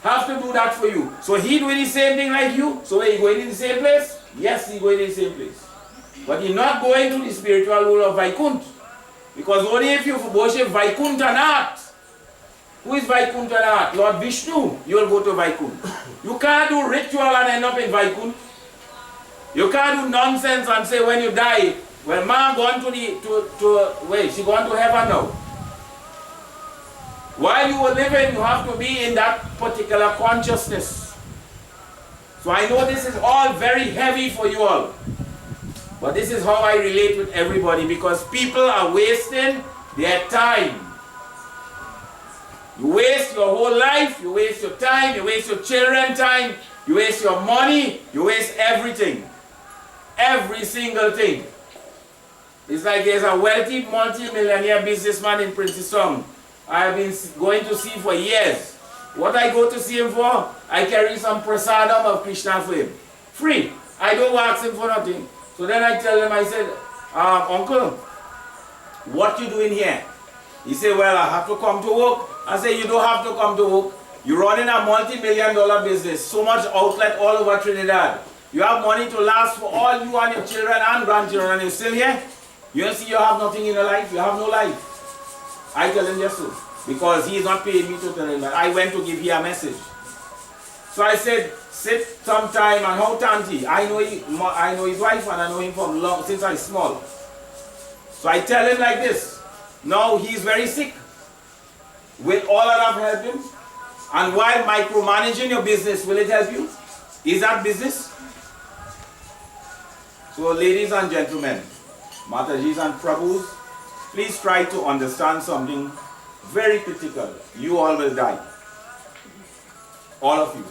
have to do that for you. So he doing the same thing like you. So he going in the same place? Yes, he going in the same place. But he's not going to the spiritual world of Vaikunt. Because only if you worship Vaikuntanath. Who is Vaikuntanath? Lord Vishnu. You will go to Vaikunt. You can't do ritual and end up in Vaikunt. You can't do nonsense and say when you die, well, ma gone to she gone to heaven now. While you were living, you have to be in that particular consciousness. So I know this is all very heavy for you all. But this is how I relate with everybody, because people are wasting their time. You waste your whole life, you waste your time, you waste your children's time, you waste your money, you waste everything. Every single thing. It's like there's a wealthy multi-millionaire businessman in Princess Song I have been going to see for years. What I go to see him for, I carry some prasadam of Krishna for him. Free. I don't ask him for nothing. So then I tell him, I said, Uncle, what you doing here? He said, well, I have to come to work. I said, you don't have to come to work. You're running a multi-million-dollar business. So much outlet all over Trinidad. You have money to last for all you and your children and grandchildren, and you're still here? You don't see you have nothing in your life? You have no life. I tell him yes, sir. Because he is not paying me to tell him that. I went to give him a message. So I said, sit sometime and how Tanti? I know his wife and I know him from long, since I was small. So I tell him like this. Now he's very sick. Will all of that help him? And while micromanaging your business, will it help you? Is that business? So ladies and gentlemen, Matajis and Prabhus, please try to understand something very critical. You all will die. All of you.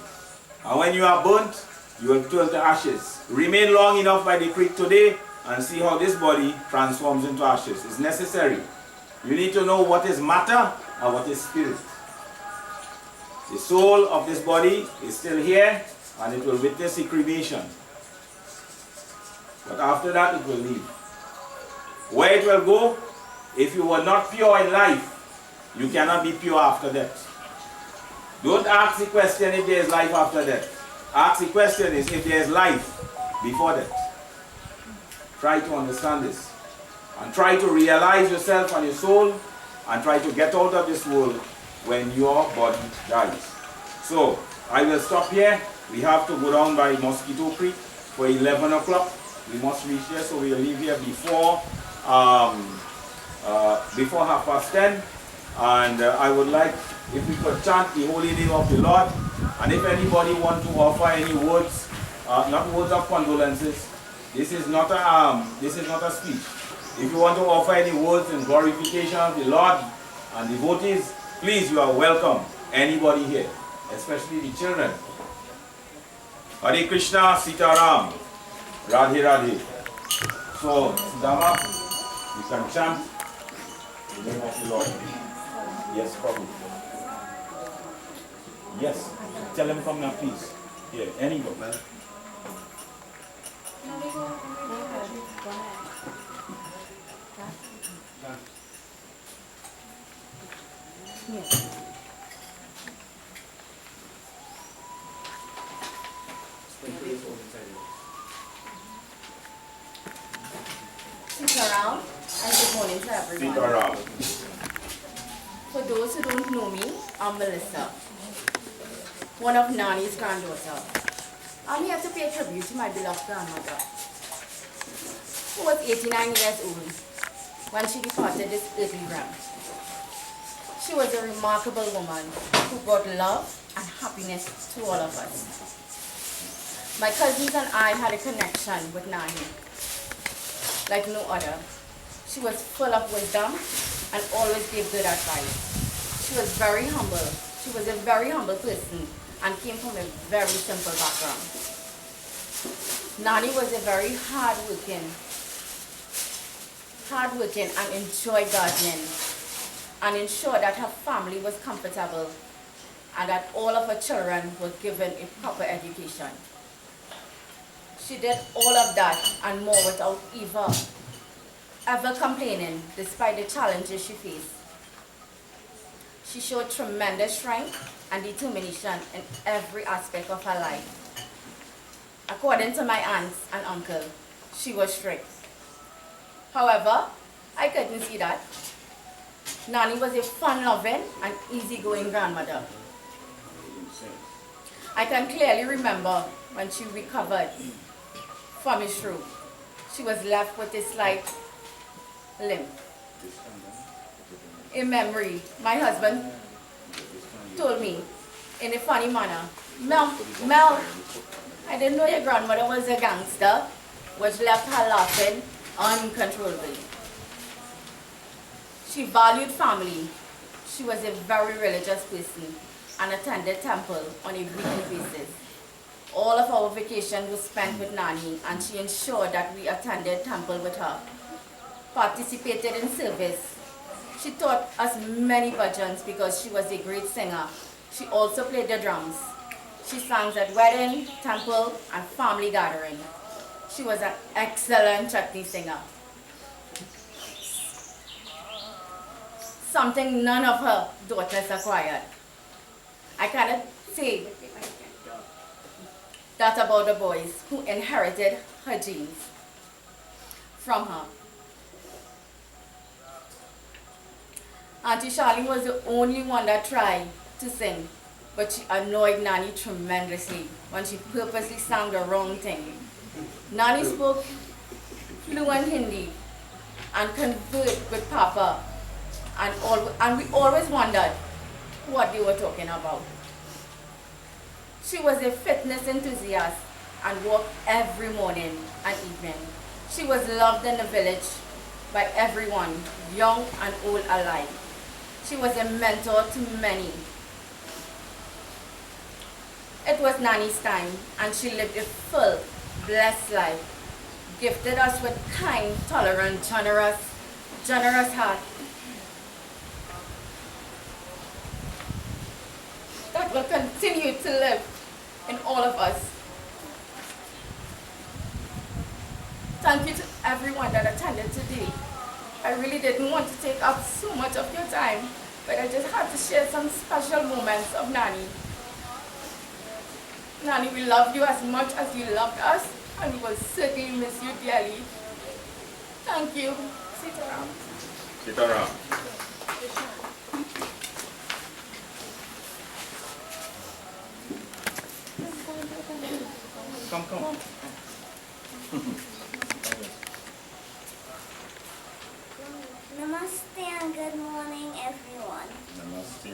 And when you are burnt, you will turn to ashes. Remain long enough by the creek today and see how this body transforms into ashes. It's necessary. You need to know what is matter and what is spirit. The soul of this body is still here and it will witness the cremation. But after that it will leave. Where it will go, if you were not pure in life, you cannot be pure after death. Don't ask the question if there is life after death. Ask the question is if there is life before death. Try to understand this. And try to realize yourself and your soul and try to get out of this world when your body dies. So, I will stop here. We have to go down by Mosquito Creek for 11 o'clock. We must reach here, so we will leave here before 10:30. And I would like if we could chant the holy name of the Lord. And if anybody wants to offer any words, not words of condolences, this is not a speech. If you want to offer any words in glorification of the Lord and devotees, please, you are welcome. Anybody here, especially the children. Hare Krishna, Sitaram, Radhe Radhe. So, Dama, you can chant in the name of the Lord. Yes, probably. Yes. Tell them come now, please. Yeah, anyway, man. Sit around and good morning to everyone. Sit around. For those who don't know me, I'm Melissa, one of Nani's granddaughter. I'm here to pay tribute to my beloved grandmother, who was 89 years old when she departed this earthly realm. She was a remarkable woman who brought love and happiness to all of us. My cousins and I had a connection with Nani like no other. She was full of wisdom and always gave good advice. She was very humble. She was a very humble person and came from a very simple background. Nani was a very hardworking and enjoyed gardening and ensured that her family was comfortable and that all of her children were given a proper education. She did all of that and more without ever complaining, despite the challenges she faced. She showed tremendous strength and determination in every aspect of her life. According to my aunts and uncle, she was strict. However, I couldn't see that. Nani was a fun-loving and easygoing grandmother. I can clearly remember when she recovered from a stroke. She was left with a slight limp. In memory, my husband told me in a funny manner, Mel, I didn't know your grandmother was a gangster, which left her laughing uncontrollably. She valued family. She was a very religious person and attended temple on a weekly basis. All of our vacation was spent with Nani, and she ensured that we attended temple with her, participated in service. She taught us many bhajans because she was a great singer. She also played the drums. She sang at wedding, temple, and family gathering. She was an excellent chutney singer. Something none of her daughters acquired. I cannot say that about the boys who inherited her genes from her. Auntie Charlene was the only one that tried to sing, but she annoyed Nani tremendously when she purposely sang the wrong thing. Nani spoke fluent Hindi and conversed with Papa, and we always wondered what they were talking about. She was a fitness enthusiast and walked every morning and evening. She was loved in the village by everyone, young and old alike. She was a mentor to many. It was Nani's time, and she lived a full, blessed life, gifted us with kind, tolerant, generous heart that will continue to live in all of us. Thank you to everyone that attended today. I really didn't want to take up so much of your time, but I just had to share some special moments of Nani. Nani, we love you as much as you loved us, and we will certainly miss you dearly. Thank you. Sit around. Sit around. Come. Namaste and good morning, everyone. Namaste.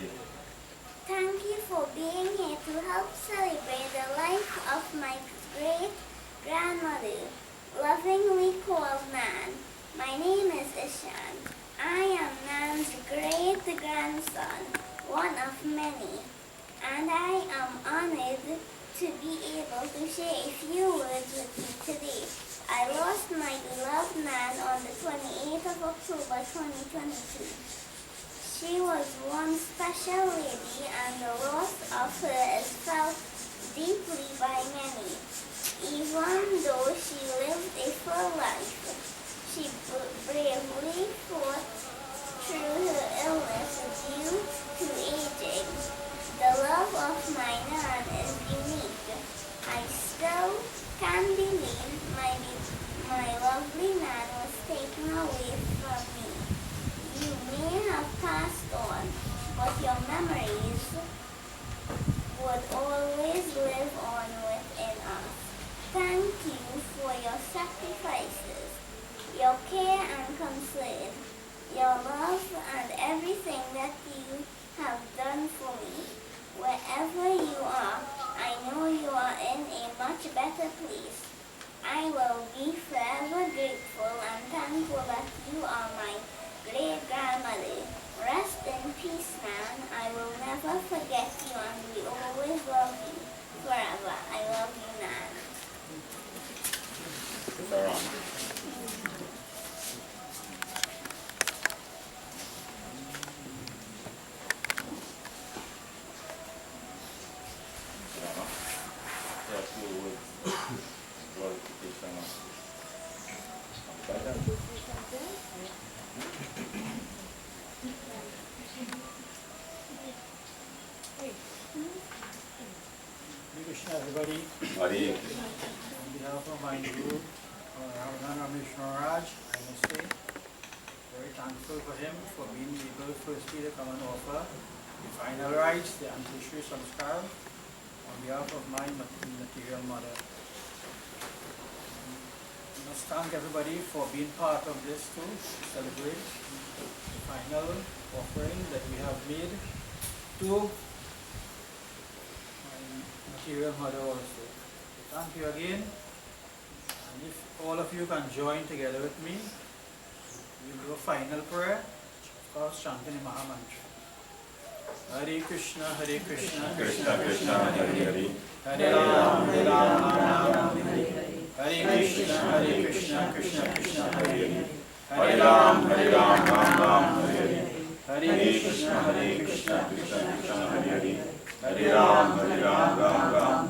Thank you for being here to help celebrate the life of my great-grandmother, lovingly called Nan. My name is Ishan. I am Nan's great-grandson, one of many, and I am honored to be able to share a few words with you today. I lost lost my beloved Nan on the 28th of October 2022. She was one special lady, and the loss of her is felt deeply by many. Even though she lived a full life, she bravely fought through her illness due to aging. The love of my Nan is unique. I still can't believe my lovely Nan was taken away from me. You may have passed on, but your memories would always live on within us. Thank you for your sacrifices, your care and concern, your love and everything that you have done for me. Wherever you are, I know you are in a much better place. I will be forever grateful and thankful that you are my great-grandmother. Rest in peace, Nan. I will never forget you and we always love you forever. I love you, Nan. Krishna, everybody. Hare On behalf of my guru, Ramesh Maharaj, I must say, very thankful for him for being able firstly to come and offer the final rites, the Antishri Samskar, on behalf of my material mother. I must thank everybody for being part of this too, to celebrate the final offering that we have made to material mother also. So thank you again, and if all of you can join together with me, we'll do a final prayer, of course chanting the Maha Mantra. Hare Krishna, Hare Krishna, Krishna Krishna, Hare Hare, Hare Ram, Hare Ram, Ram Ram, Hare Krishna, Hare Krishna, Krishna Krishna, Hare Hare, Hare Ram, Hare Ram, Ram Ram, Hare Krishna, Hare Krishna, Krishna Krishna, Hare Hare, Hare Ram, Hare Ram, Ram Ram,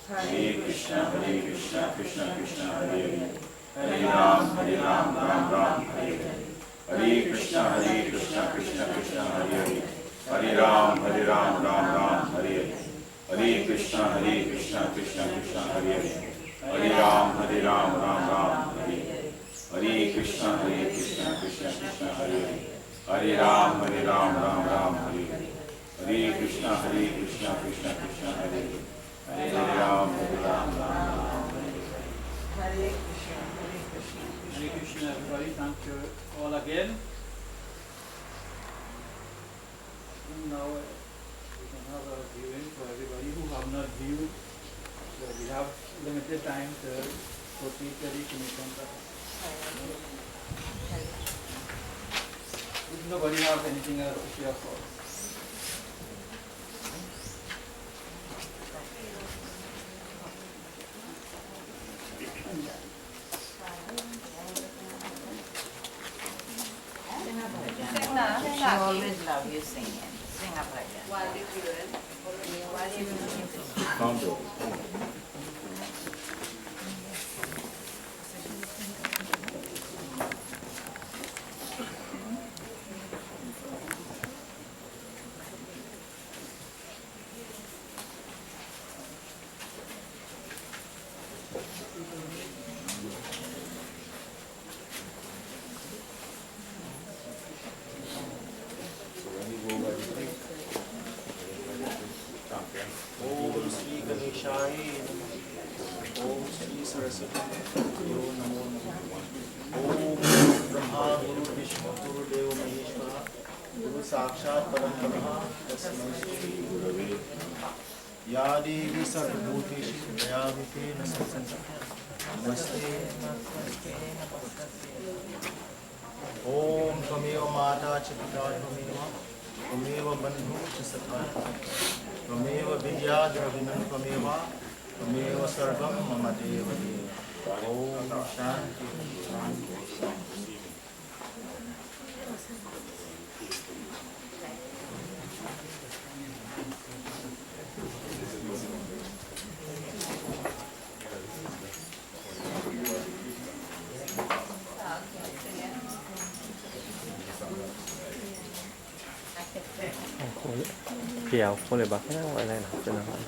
Hare Krishna, Hare Krishna, Krishna Krishna, Hare Hare, Hare Ram, Hare Ram, Ram Ram, Hare Krishna, Hare Krishna, Krishna Krishna, Hare Hare, Hare Ram, Hare Ram, Ram Ram, Hare Krishna, Hare Krishna, Krishna Krishna, Hare Hare, Hare Ram, Hare Ram, Ram Ram, Hare Krishna, Hare Krishna, Krishna Krishna, Hare Hare, Hare Ram, Hare Ram, Ram Ram, Hare Krishna, Hare Krishna, Krishna Krishna, Hare Hare, Hare Ram, Hare Ram, Ram Ram, Hare Krishna, Hare Krishna. Hare Krishna, everybody. Thank you all again. And now we can have a viewing for everybody who have not viewed. So we have limited time to proceed to the commission. If nobody has anything else to share for us. I always love you singing. Sing a bhajan. While you do it. ओम श्री गणेशाय नमः। ओम श्री सरस्वती नमो नमः। ओम ब्रह्मा गुरु विष्णु गुरुदेव महेश्वर गुरु साक्षात् परब्रह्म तस्मै श्री गुरवे नमः। या देवी सर्वभूतेषु दयामितेन संसन्नः नमस्ते। ओम त्वमेव माता च पिता त्वमेव बन्धुः च सखा त्वमेव विद्या द्रविणं त्वमेव सर्वं मम देव देव। ओम Puis pour les bacs, on va aller là, c'est normal.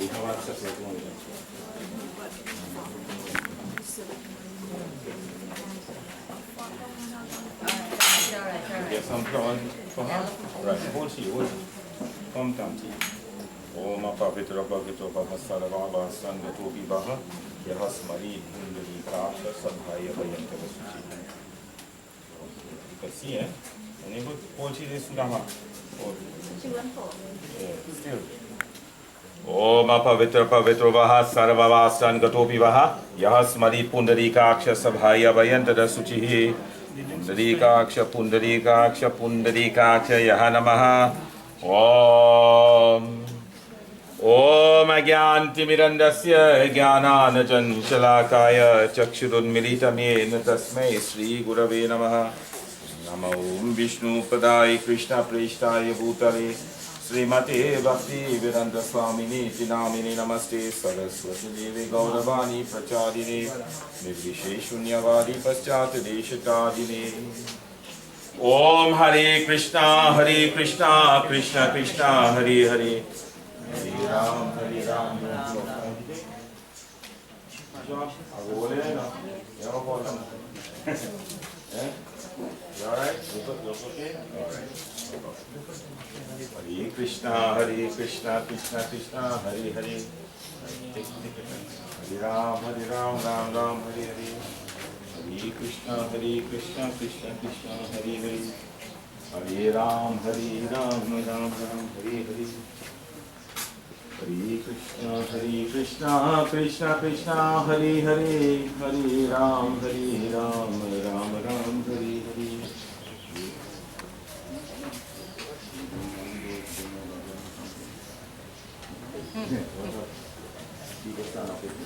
We have a separate one. Get some flowers for her? Right, hold she, hold she. Come, Tanti. Om Apavitra Bhavitra Bhavasara Vavasan Gatopi Baha Yahasmari Kundali Kasha Sadhaya Vayantava Suchi. You can see, eh? And you put hold she this Nama. Yeah, still. Om Apavitra Pavitra Vaha Sarvavasan Gatopi Vaha Yahasmari Pundarikaksha Sabhaya Vayantava Suchi. Pundarikaksha Pundarikaksha Pundarikaksha Yahanamaha Om Om Agyanti Mirandasya Jnananajan Shalakaya Chakshurunmilitamena Tasmai Sri Gurave Namaha Namo Vishnu Padai Krishna Prishthaya Bhutale Srimate Bhakti Vedanta Swamini Tinamini Namaste Saraswati Devi Gauravani Prachadine Nirvishe Shunyavadi Paschat Deshatadine Om Hare Krishna Krishna Krishna Hare Hare Hare Ram You alright? You okay? Alright. Hare Krishna Krishna Krishna Hare Hare Hare Ram Ram Ram Hare Hare Hare Krishna Krishna Krishna Hare Hare Hare Ram Ram Ram Hare Hare Hare Krishna Krishna Hare Hare Hare Ram Ram Hare Hare People stand up with me.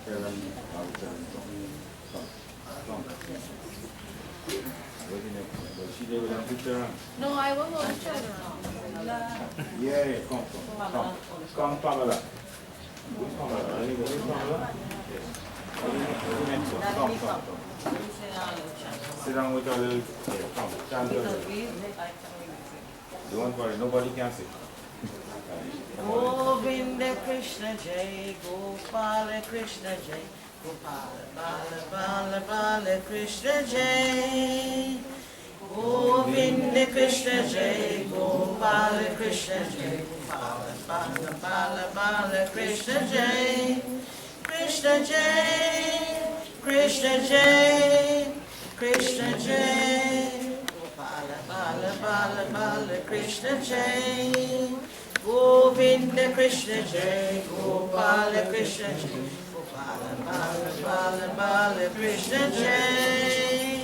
Karen, come. Wait a minute. Was she there with a picture? No, I will hold each other. Yeah, come, Pamela. Who's Pamela? Who's Pamela? Yes. Come. Sit down with your little, come, stand there. Don't worry, nobody can sit. Govinda Krishna Jai, Gopala Krishna Jai, Gopala Bala Krishna Jai. Govinda Krishna Jai, Gopala Krishna Jai, Gopala Bala Krishna Jai. Krishna Jai, Krishna Jai, Krishna Jai, Gopala Bala Krishna Jai. Govinda Krishna Jai, Gopala Krishna Jai, Gopala Bala Krishna Jai.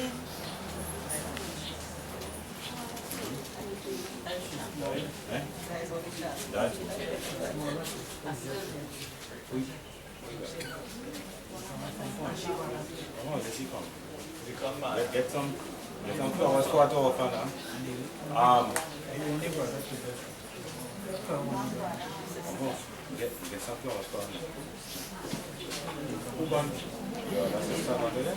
Get some flowers for our orphan. Get some flowers for him. Yeah, that's the stuff under there.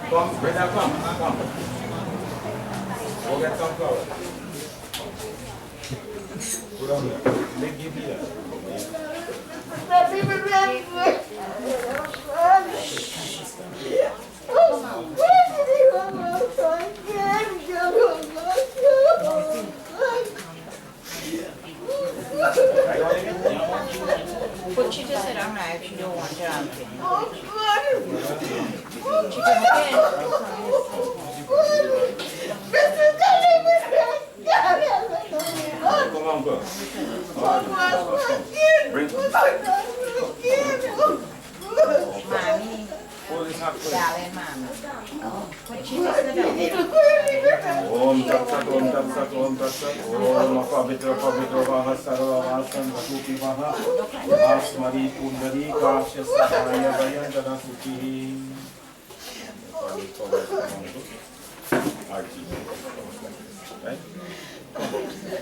Come, Brenda, come. Go get some flowers. Put on here. They give you that. Put you just sit down now if you don't want your arm. Come on, go. Bring. Mommy, Hold this up. darling mama. Put you just sit down. Om Tat Sat, Om Tat Sat, Om Tat Sat. Om Pavitra Pavitra Vaha Sarva Vasan Vasuki Vaha. Asmari Pundari Kaksha Sapaya Vayan Dana Suki. Right?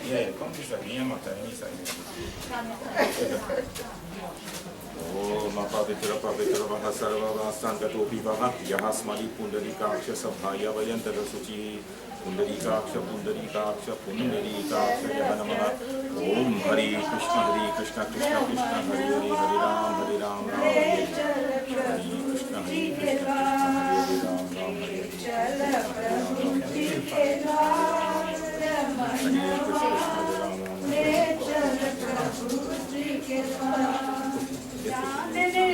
Yeah, come this side. Yeah, Mata, any side. Om Pavitra Pavitra Vaha Sarva Vasan Gatopi Vaha. Yahasmari Pundari Kaksha Sapaya Vayan Dana Suki. Pundarikaksha Pundarikaksha Pundarikaksha Yahanamaha. Om Hari Krishna Krishna Krishna Hari Hari Hari Ram Ram Hari Krishna Krishna Hari Hari Ram Ram Hari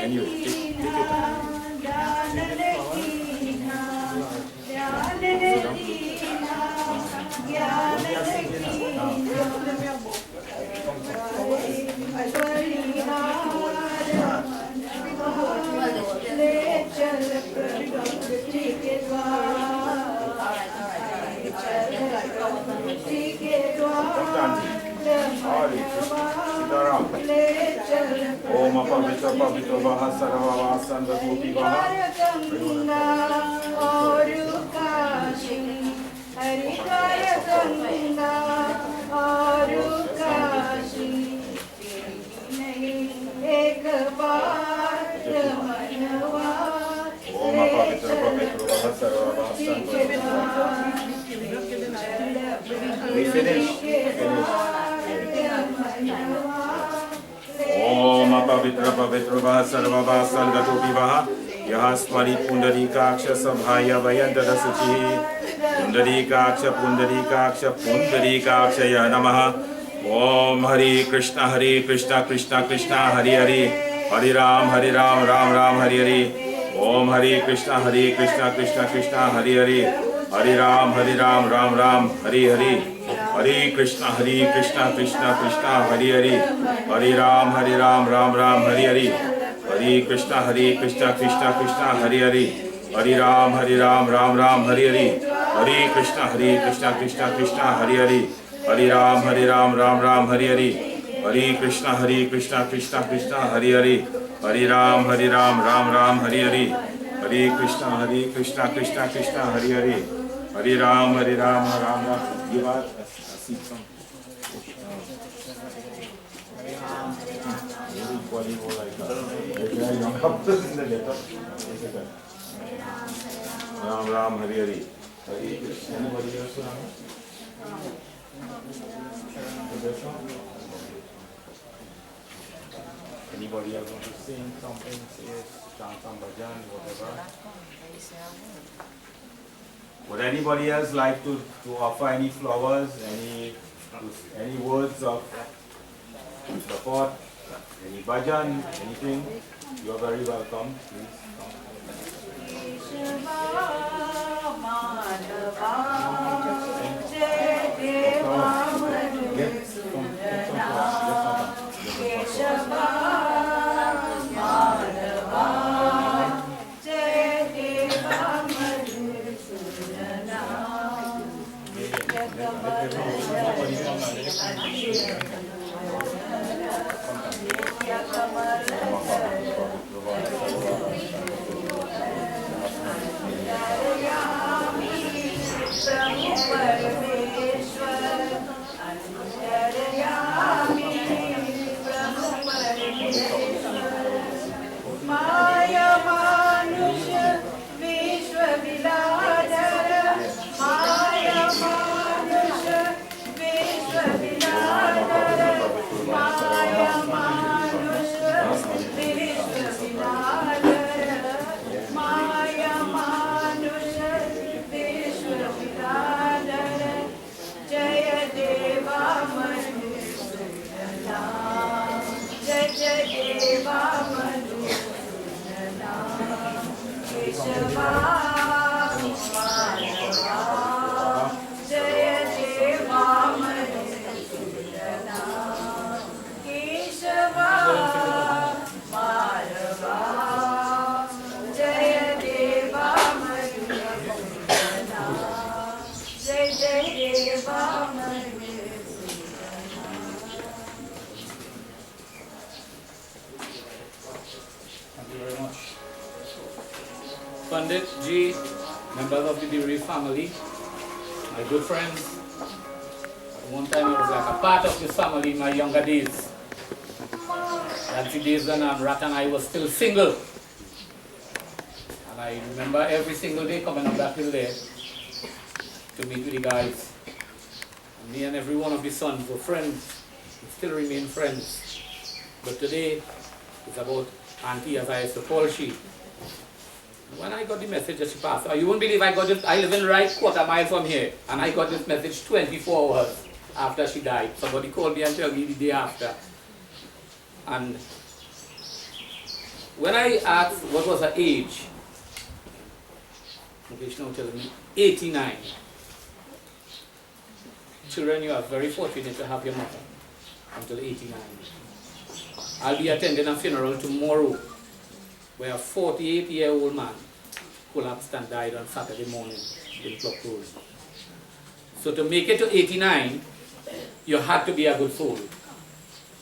Anyway, take your Om Pavitra Pavitra Vaha Sarva Vasan Gatopi Vaha. We finish. Om Pavitra Pavitra Vaha Sarva Vasan Gatopi Vaha. Yahasmari Pundarikaksha Sabhaya Vayantara Suchi. Pundarikaksha Pundarikaksha Pundarikaksha Namaha. Om Hari Krishna Krishna Krishna Hari Hari. Hari Ram Ram Ram Hari Hari. Om Hari Krishna Krishna Krishna Hari Hari. Hari Ram Ram Ram Hari Hari. Hari Krishna Krishna Krishna Hari Hari. Hari Ram Ram Ram Hari Hari. Hari Krishna Krishna Krishna Hari Hari. Hari Ram Ram Ram Hari Hari. Hari Krishna Krishna Krishna Hari Hari. Hari Ram Ram Ram Hari Hari. Hari Krishna Krishna Krishna Hari Hari. Hari Ram Ram Ram Hari Hari. Hari Krishna Krishna Krishna Hari Hari. Hari Ram Ram Ram. Give us a seat some. Everybody go like that. Ram Ram Hari Hari. Hari Krishna. Anybody else? Anybody else want to sing something, say it, chant some bhajan, whatever? Would anybody else like to offer any flowers, any words of support, any bhajan, anything? You are very welcome. Please come. Ma Pandit G, members of the Dewey family, my good friends. At one time I was like a part of this family in my younger days. That's the days when Rat and I was still single. And I remember every single day coming up that hill there to meet with the guys. And me and every one of the sons were friends. We still remain friends. But today, it's about Auntie, as I used to call she. When I got the message that she passed, you won't believe I got it. I live in right quarter mile from here, and I got this message 24 hours after she died. Somebody called me and told me the day after. And when I asked what was her age, she now telling me 89. Children, you are very fortunate to have your mother until 89. I'll be attending a funeral tomorrow where a 48-year-old man collapsed and died on Saturday morning in Clock Road. So to make it to 89, you had to be a good soul.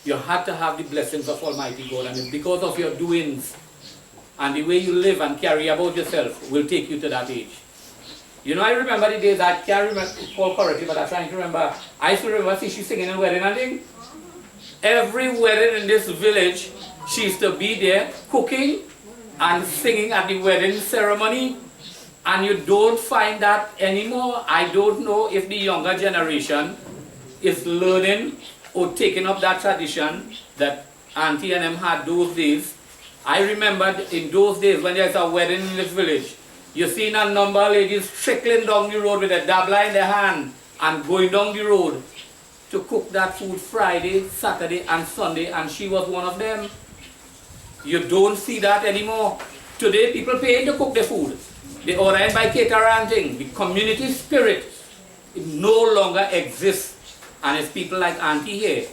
You had to have the blessings of Almighty God, and it's because of your doings and the way you live and carry about yourself will take you to that age. You know, I remember the days, I can't recall correctly, but I'm trying to remember. I used to remember see she singing in wedding and thing. Every wedding in this village, she used to be there cooking and singing at the wedding ceremony. And you don't find that anymore. I don't know if the younger generation is learning or taking up that tradition that Auntie and them had those days. I remember in those days when there's a wedding in this village, you seen a number of ladies trickling down the road with a dabbler in their hand and going down the road to cook that food Friday, Saturday and Sunday, and she was one of them. You don't see that anymore. Today people pay to cook the food. They order it by caterer and thing. The community spirit no longer exists. And it's people like Auntie here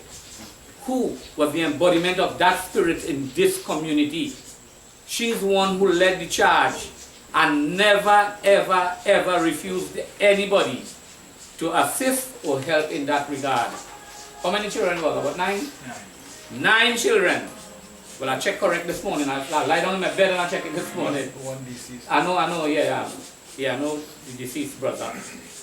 who was the embodiment of that spirit in this community. She's one who led the charge and never, ever, ever refused anybody to assist or help in that regard. How many children was there? About 9? 9 children. Well, I checked correct this morning. I lie down in my bed and I checked it this morning. One deceased. I know, yeah, I know the deceased brother.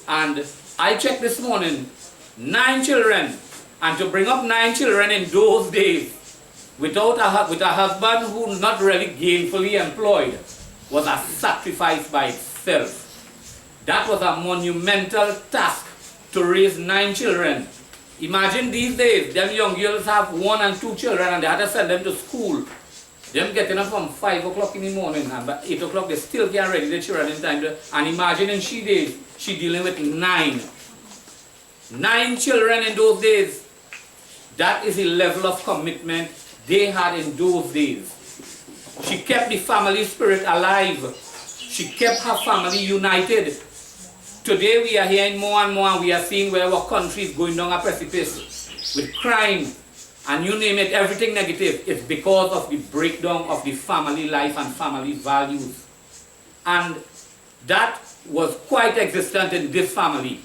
And I checked this morning, 9 children. And to bring up 9 children in those days, with a husband who not really gainfully employed, was a sacrifice by itself. That was a monumental task to raise 9 children. Imagine these days, them young girls have 1 and 2 children and they had to send them to school. Them getting up from 5 o'clock in the morning and by 8 o'clock they still can't ready the children in time. And imagine in she days, she dealing with 9. 9 children in those days. That is the level of commitment they had in those days. She kept the family spirit alive. She kept her family united. Today we are hearing more and more and we are seeing where our country is going down a precipice with crime and you name it, everything negative. It's because of the breakdown of the family life and family values. And that was quite existent in this family.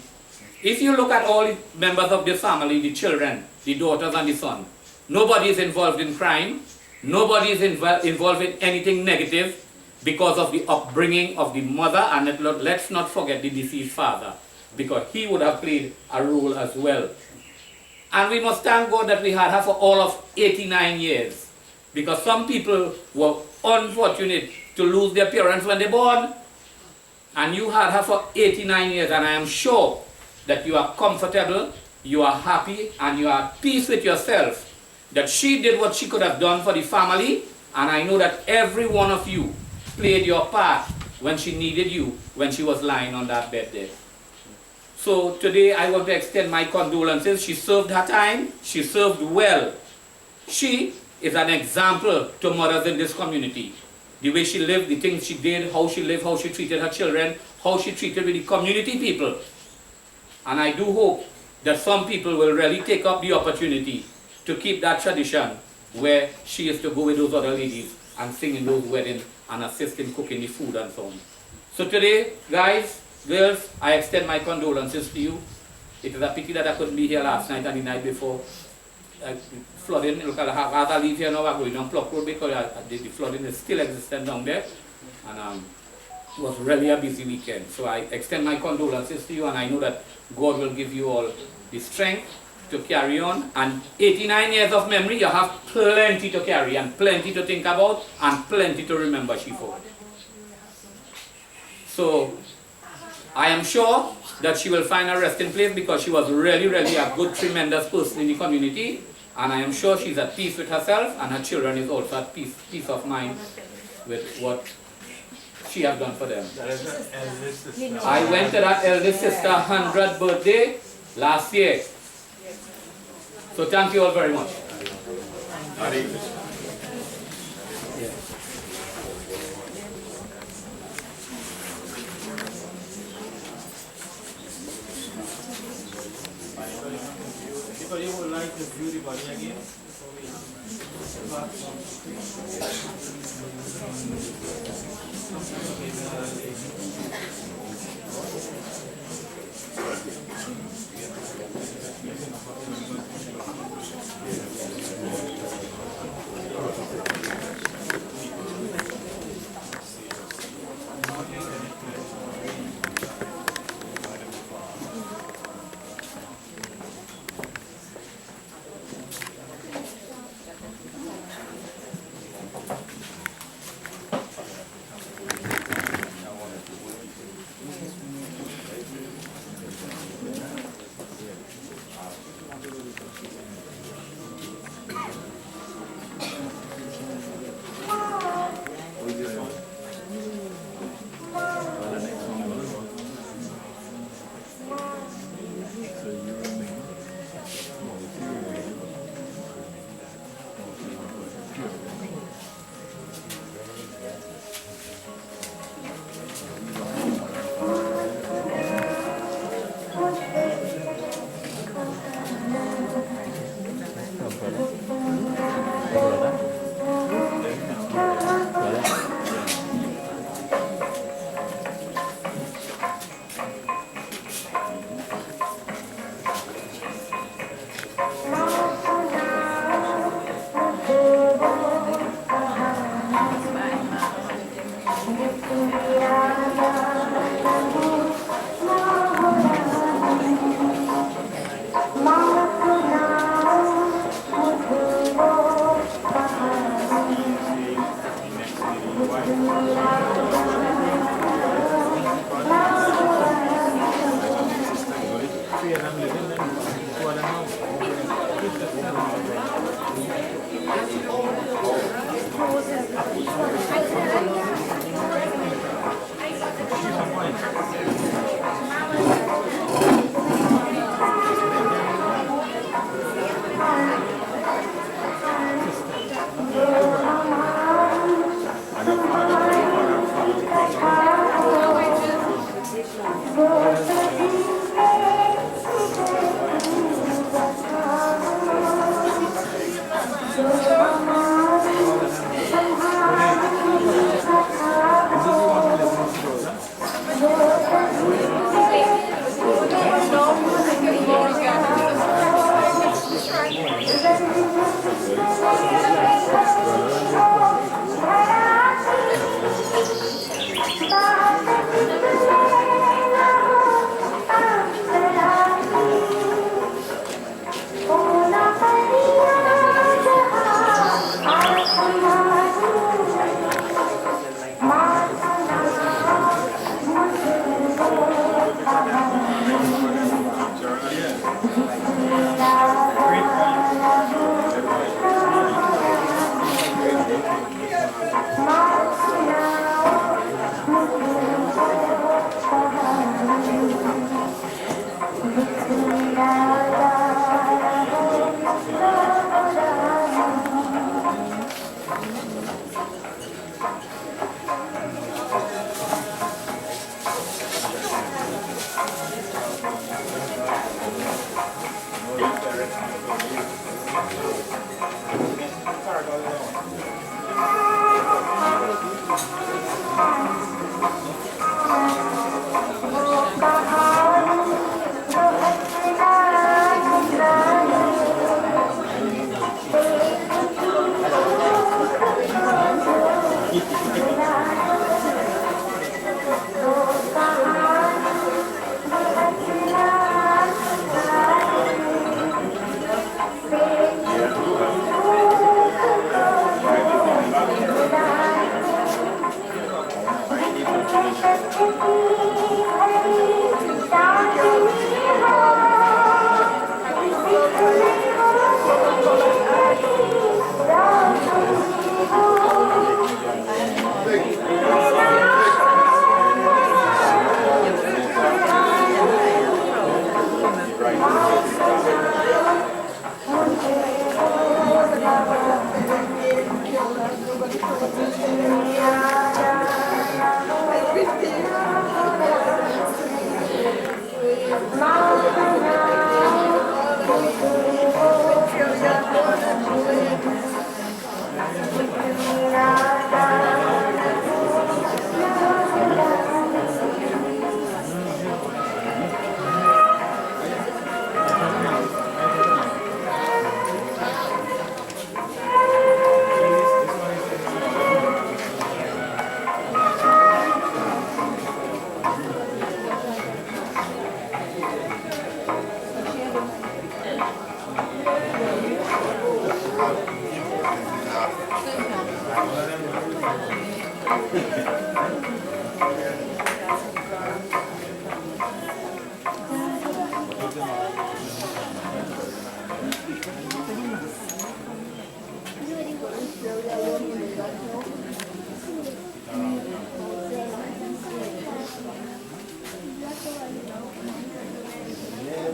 If you look at all the members of this family, the children, the daughters and the son, nobody is involved in crime, nobody is involved in anything negative because of the upbringing of the mother, and let's not forget the deceased father, because he would have played a role as well. And we must thank God that we had her for all of 89 years, because some people were unfortunate to lose their parents when they're born, and you had her for 89 years, and I am sure that you are comfortable, you are happy, and you are at peace with yourself, that she did what she could have done for the family, and I know that every one of you played your part when she needed you, when she was lying on that bed there. So today I want to extend my condolences. She served her time, she served well. She is an example to mothers in this community. The way she lived, the things she did, how she lived, how she treated her children, how she treated with the community people. And I do hope that some people will really take up the opportunity to keep that tradition where she used to go with those other ladies and sing in those weddings and assist in cooking the food and so on. So today, guys, girls, I extend my condolences to you. It is a pity that I couldn't be here last night and the night before. Flooding, look, as I leave here now, I'm going on Clock Road because the flooding is still existent down there. And It was really a busy weekend. So I extend my condolences to you, and I know that God will give you all the strength to carry on. And 89 years of memory, you have plenty to carry and plenty to think about and plenty to remember she for. So I am sure that she will find a resting place, because she was really, really a good, tremendous person in the community. And I am sure she's at peace with herself, and her children is also at peace of mind with what she has done for them. That is her eldest sister. I went to that eldest sister's 100th birthday last year. So thank you all very much. Hare Krishna. Anybody would like to view the body again?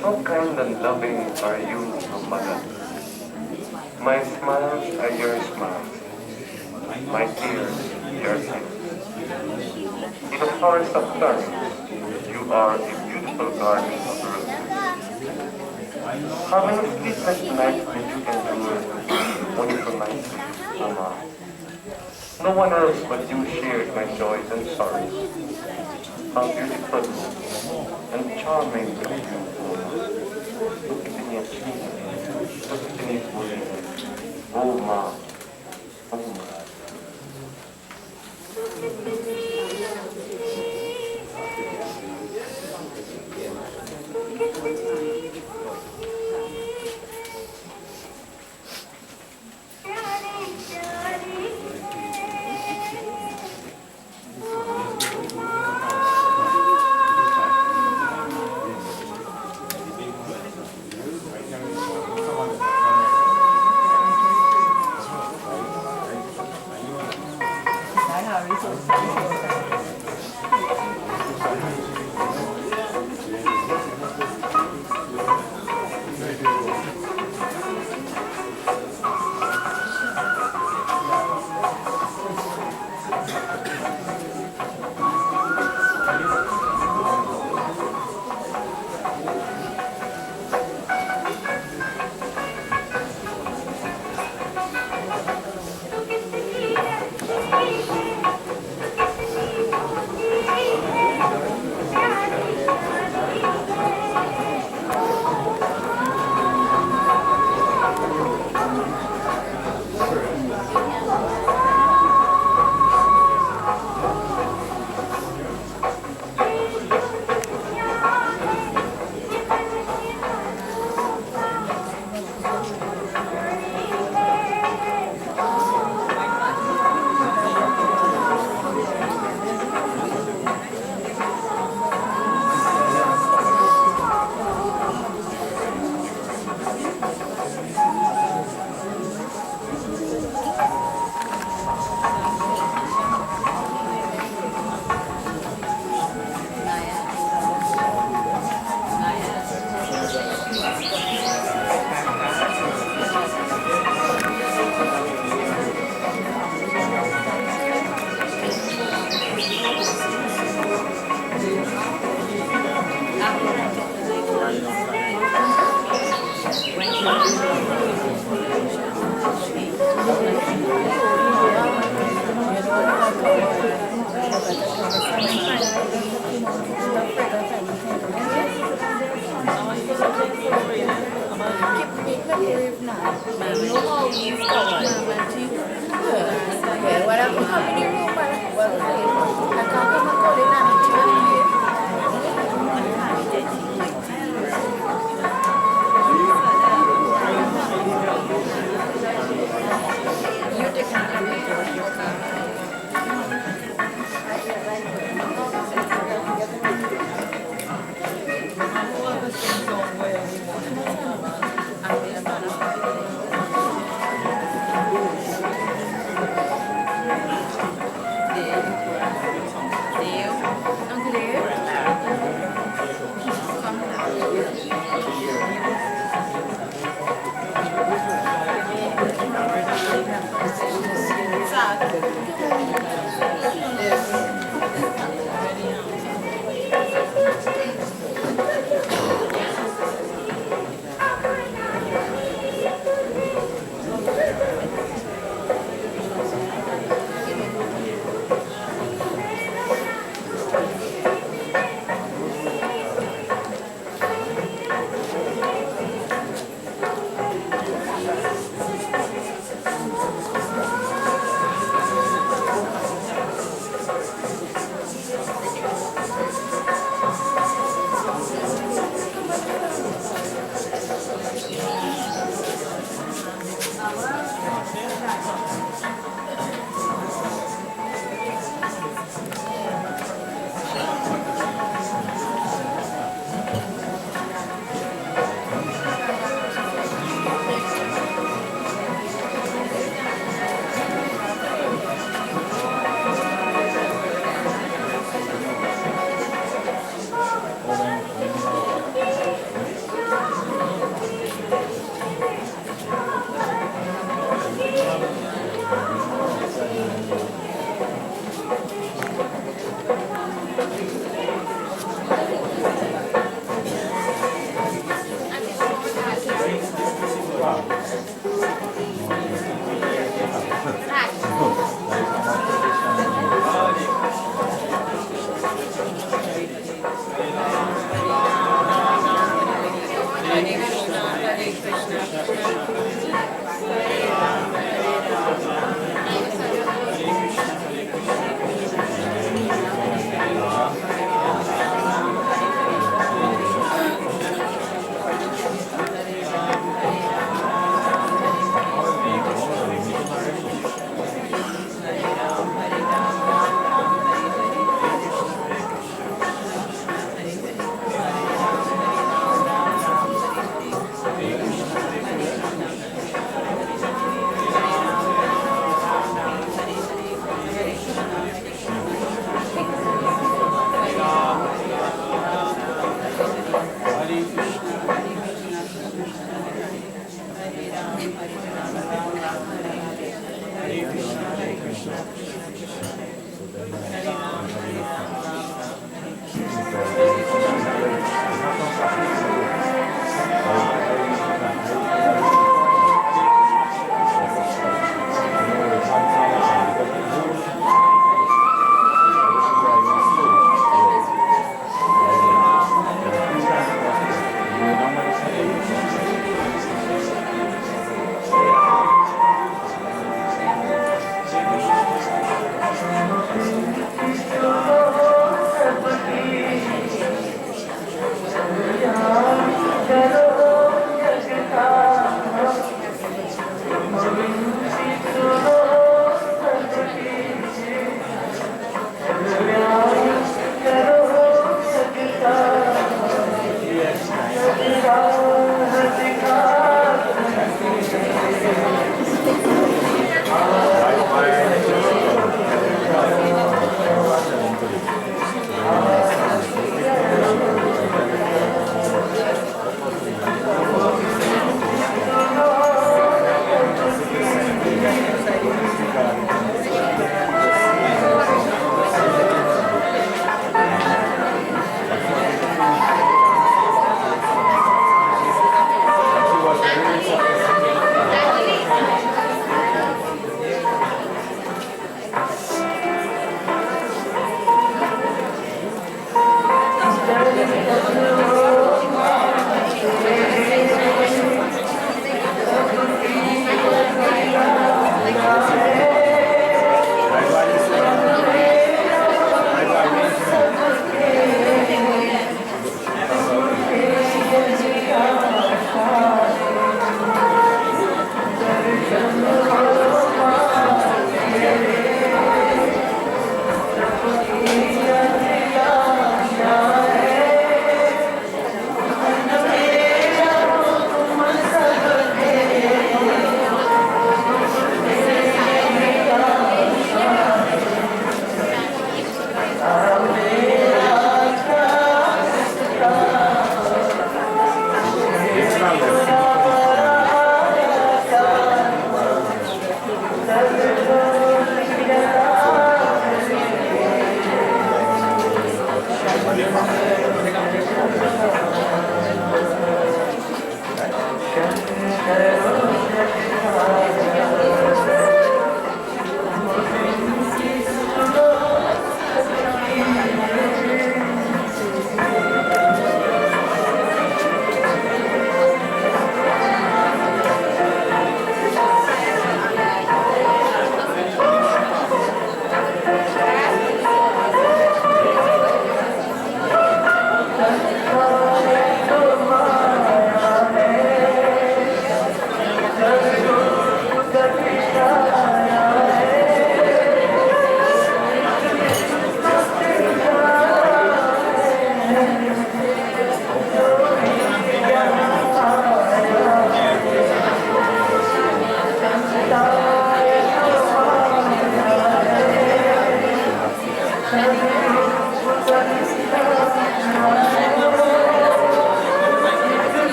How kind and loving are you, O Mother? My smiles are your smiles, my tears your tears. In a forest of thorns, you are a beautiful garden of roses. How many sleepless nights did you endure wonderful nights, Mama? No one else but you shared my joys and sorrows. How beautiful and charming are you, Mama. Look at me, look at me, oh, Ma. Oh, Ma.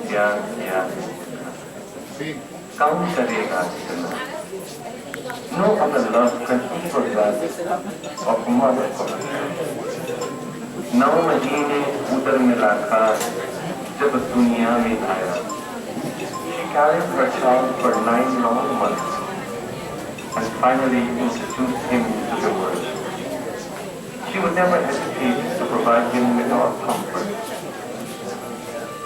ज्ञान ज्ञान कम करेगा इतना. No other love can equal that of mother for her. 9 महीने उदर में रखा जब दुनिया में आया. She carried her child for 9 long months and finally introduced him to the world. She would never hesitate to provide him with all comfort.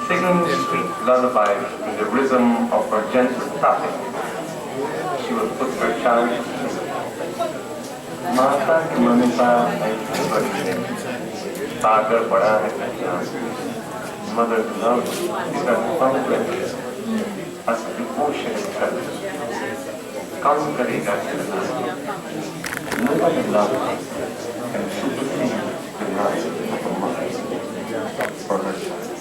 Singing sweet lullabies in the rhythm of her gentle tapping, she would put her child to sleep. माता की ममता ऐसी बड़ी है, सागर बड़ा है कल्याण. Mother's love is as boundless as the ocean itself. Come करेगा चलना. No other love can supersede the love of a mother for her child.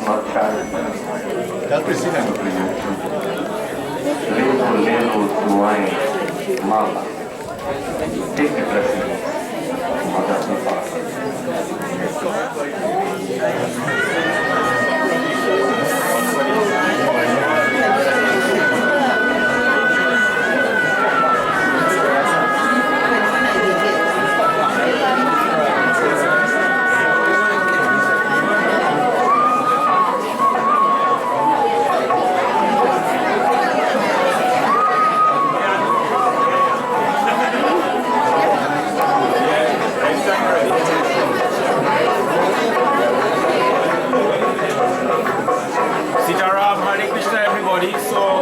Not child. That's Christina. Little wine, mama. Take the blessings, mother and father. Sitaram, Hare Krishna everybody. So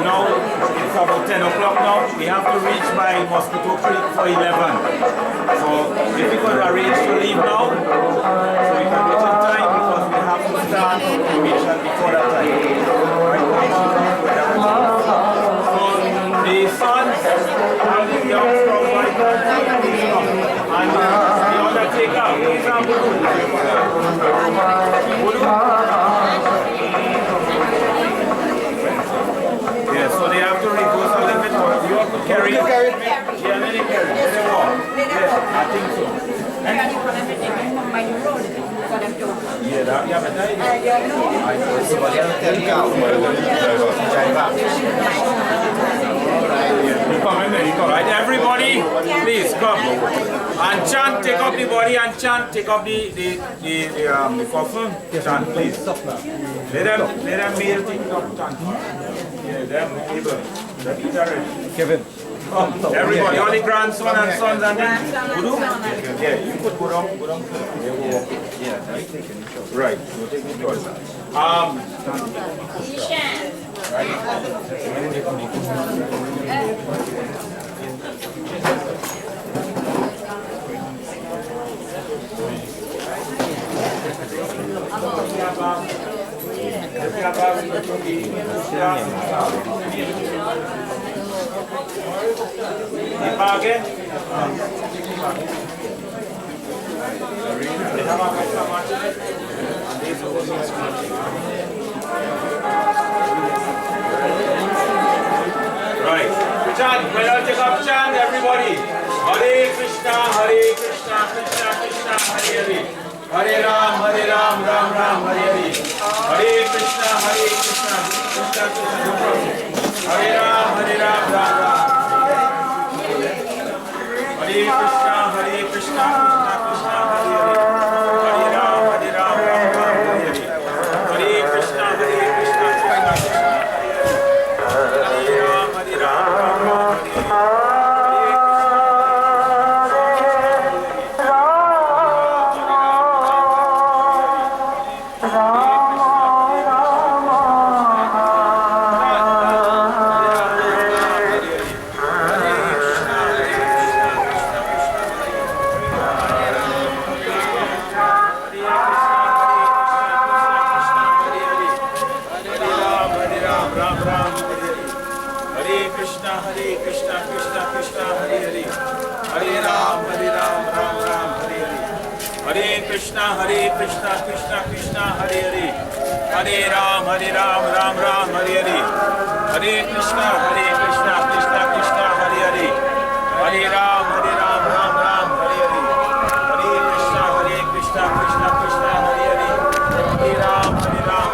now it's about 10 o'clock now. We have to reach by Mosquito Creek for 11. So if we could arrange to leave now, so we can reach in time because we have to start the mission before that time. So the sons and the young strong white and the undertaker, please have yeah, so they have to reverse a little bit more. You have to carry it. Yeah, let it carry. Let it walk. Yes, I think so. Yeah, but you come in there, you come. Right, everybody, please come. And chant, take up the body and chant, take up the coffin. Chant, please. Let them male take up chant. Yeah, them able. Kevin. Everybody, all the grandson and sons and the Guru? Yeah, you could go down. Yeah, right. You'll take the choice. Right. Chant, well, I'll take up chant, everybody. Hare Krishna, Krishna Krishna, Hare Hare. Hare Ram, Ram Ram, Hare Hare. Hare Krishna, Krishna Krishna, Hare Ram, Ram Ram. Hare Krishna, Krishna Krishna, Hare Hare. Hare Ram, Ram Ram, Hare Hare. Hare Krishna, Krishna Krishna, Hare Ram, Ram Ram, Hare Hare. Krishna, Krishna Krishna, Hare Hare. Hare Ram, Ram Ram, Hare Hare. Hare Krishna, Krishna Krishna, Hare Hare. Hare Ram, Ram Ram, Hare Hare. Hare Krishna, Krishna Krishna, Hare Hare. Hare Ram,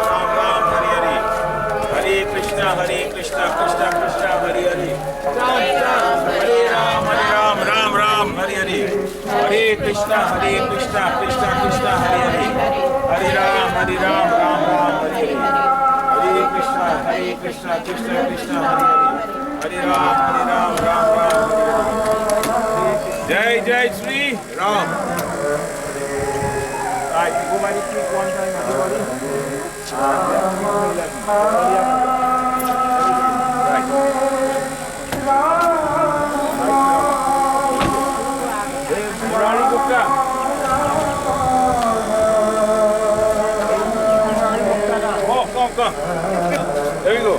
Ram Ram, Hare Hare. Hare Krishna, Krishna Krishna, Hare Hare. Hare Ram, Ram Ram, Hare Hare. Hare Krishna, Krishna Krishna, Hare Hare. Hare Ram, Ram Ram, Hare Hare. Hare Krishna, Krishna Krishna, Hare Hare. Hare Ram, Ram Ram, Hare Hare. Jai Jai Sri Ram. Right, you go by the creek one time, everybody. Right. Rani Gupta. Oh, come. There you go.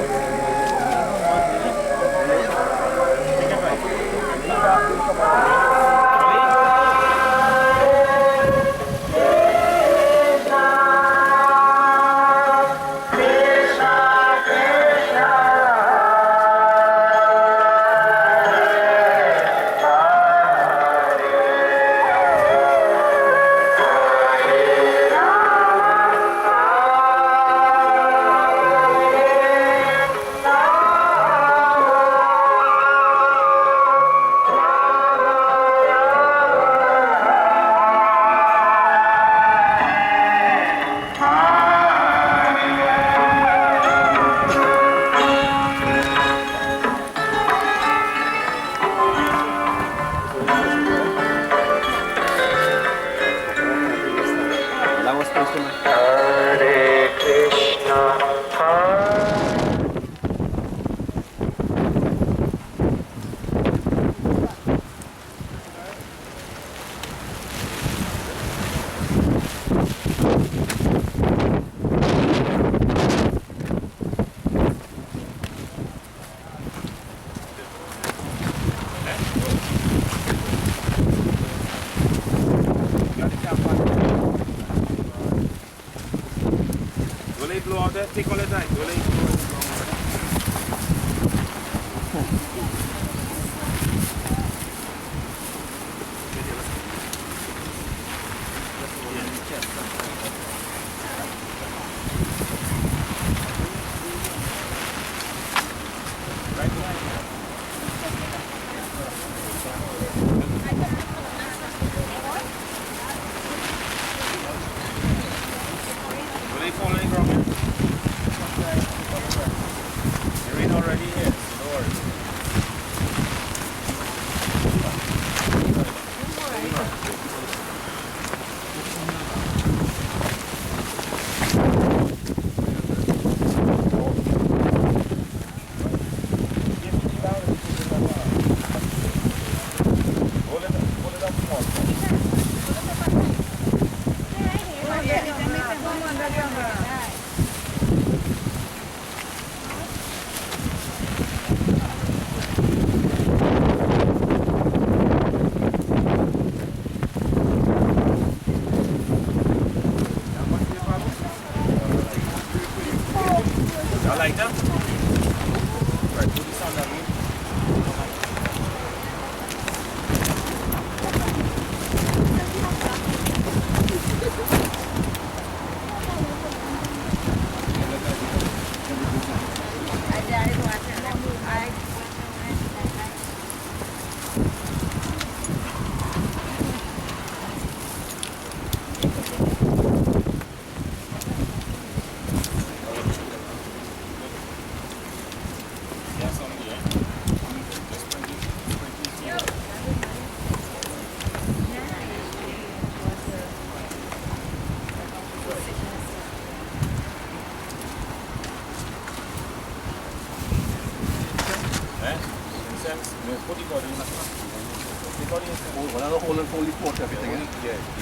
take all the time.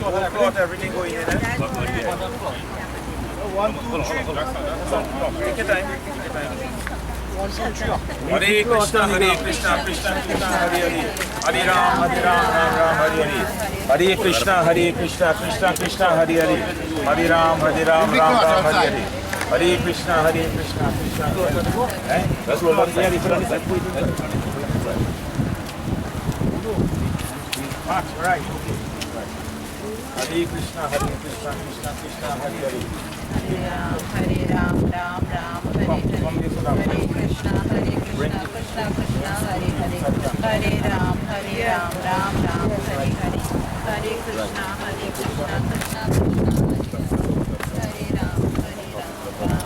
Don't let it everything going in there. One, two, three. Take your time. Hare Krishna, Krishna Krishna, Hare Hare. Hare Ram, Ram Ram, Hare Hare. Hare Krishna, Krishna Krishna, Hare Hare. Hare Ram, Ram Ram, Hare Hare. Hare Krishna, Krishna Krishna. Let's roll on the right. Hare Krishna, Krishna Krishna, Hare Hare. Hare Ram, Ram Ram, Hare Hare. Hare Krishna, Krishna Krishna, Hare Hare. Hare Ram, Ram Ram, Hare Hare. Hare Krishna, Krishna Krishna, Hare Ram, Ram Ram,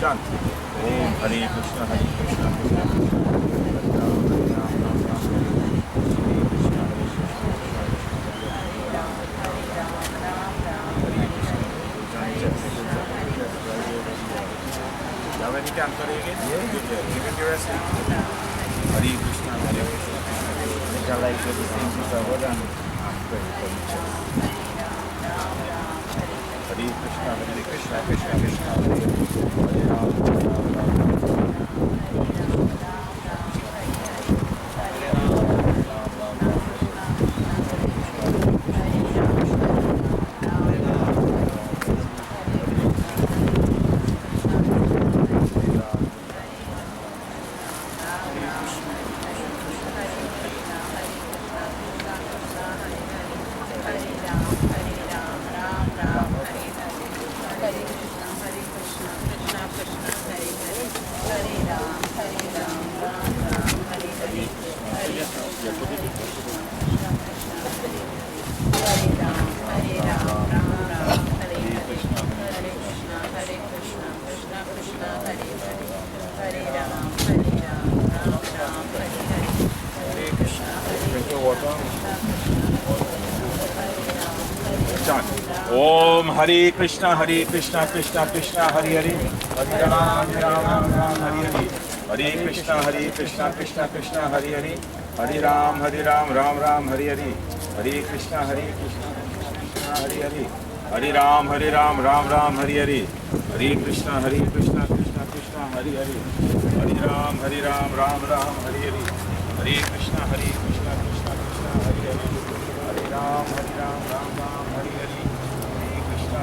Chant. Om Hare Krishna, Krishna Krishna. When you can again? Yeah. Give it your rest. Hare Krishna, Krishna. I like the things that are done. I'm praying for each other. Hare Krishna, Krishna Krishna, Hare Ram, Om Hare Krishna, Krishna Krishna, Hare Hare. Hare Ram, Ram Ram, Hare Hare. Hare Krishna Krishna Krishna Hare Hare, Hare Ram Ram Ram Hare Hare, Hare Krishna Krishna Krishna Hare Hare, Hare Ram Ram Ram Hare Hare, Hare Krishna Krishna Krishna Hare Hare, Hare Ram Ram Ram Hare Hare, Hare Krishna Krishna Krishna Hare Hare, Hare Ram Ram Ram Hare Hare, Hare Krishna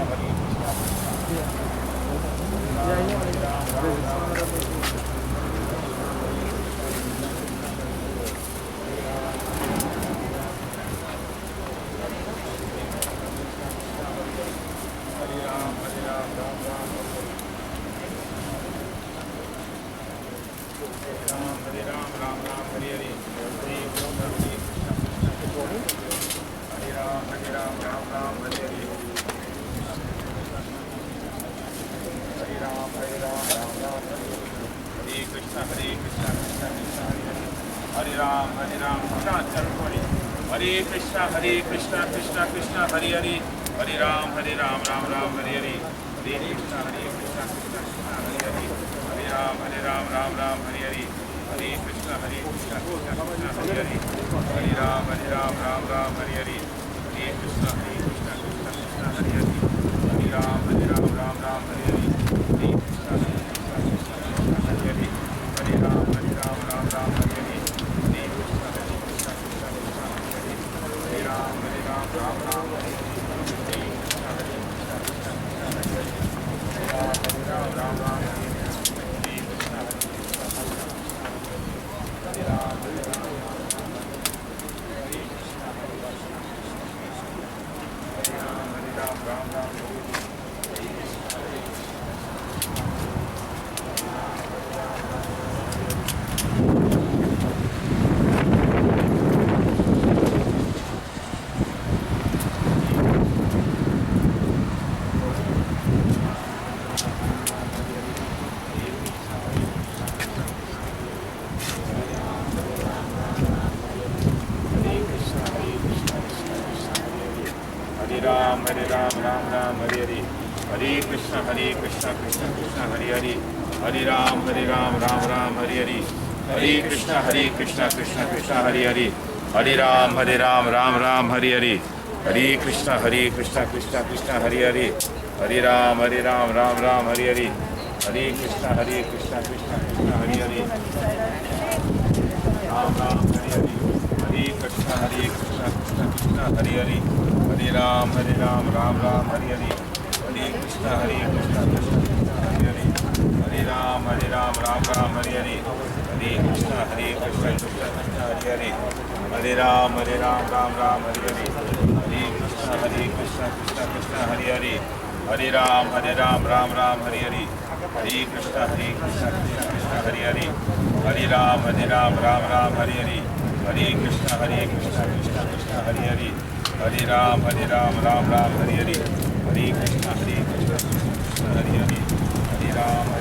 Krishna Hare Krishna Krishna Krishna Hare Hare, Hare Ram Ram Ram Hare Hare, Hare Krishna Krishna Krishna Hare Hare, Hare Ram Ram Ram Hare Hare, Hare Krishna Krishna Krishna Hare Hare, Hare Ram Ram Ram Hare Hare, Hare Krishna Krishna Krishna Hare Hare, Hare Ram Ram Ram Hare Hare, Hare Krishna Krishna Krishna Hare Hare, Hare Ram Ram Ram Hare Hare, Hare Krishna Krishna Krishna Hare Hare, Hare Ram Ram Ram Hare Hare, Hare Krishna Krishna Krishna Hare Hare, Hare Ram Ram Ram Hare Hare, Hare Krishna Krishna Krishna Hare Hare, Hare Ram Ram Ram Hare Hare. Ram Ram Hare Hare, Hare Krishna Krishna Krishna Hare Hare, Hare Ram Ram Hare Hare, Hare Krishna Krishna Krishna Hare Hare, Hare Ram Ram Hare Hare, Hare Krishna Krishna Krishna Hare Hare, Hare Ram Ram Hare Hare, Hare Krishna Krishna Krishna Hare Hare, Ram Ram Hare Hare, Hare Krishna Krishna Hare Hare, Hare Ram Ram Hare Hare, Hare Krishna Krishna Krishna Hare Hare, Hare Ram Ram Hare Hare, Hare Krishna Krishna Krishna Hare Hare, Hare Ram Ram Hare Hare, Hare Krishna Krishna Krishna Hare Hare, Hare Ram Ram Hare Hare, Hare Krishna Krishna Krishna Hare Hare, Hare Ram Ram Hare Hare, Hare Krishna Krishna Krishna Hare Hare, Hare Ram Ram Hare Hare, Hare Krishna Krishna Krishna Hare Hare, Hare Ram Ram Hare Hare, Hare Krishna Krishna Hare Hare, Hare Ram Ram Hare Hare, Hare Krishna Krishna Hare Hare, Hare Ram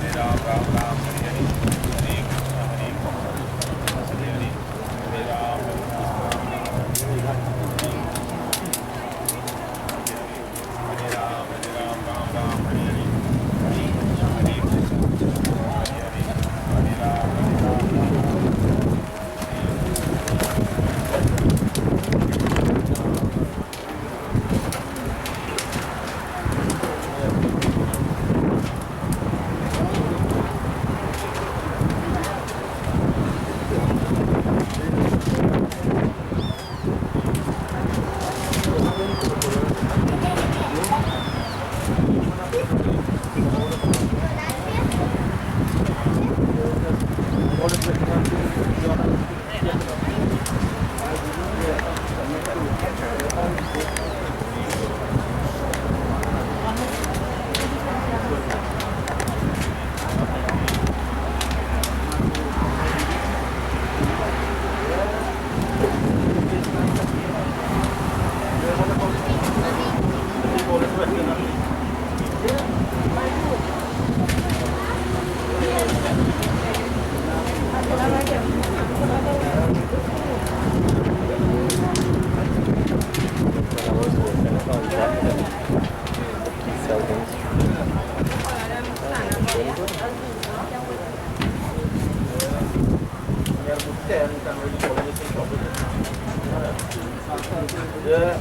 Yeah.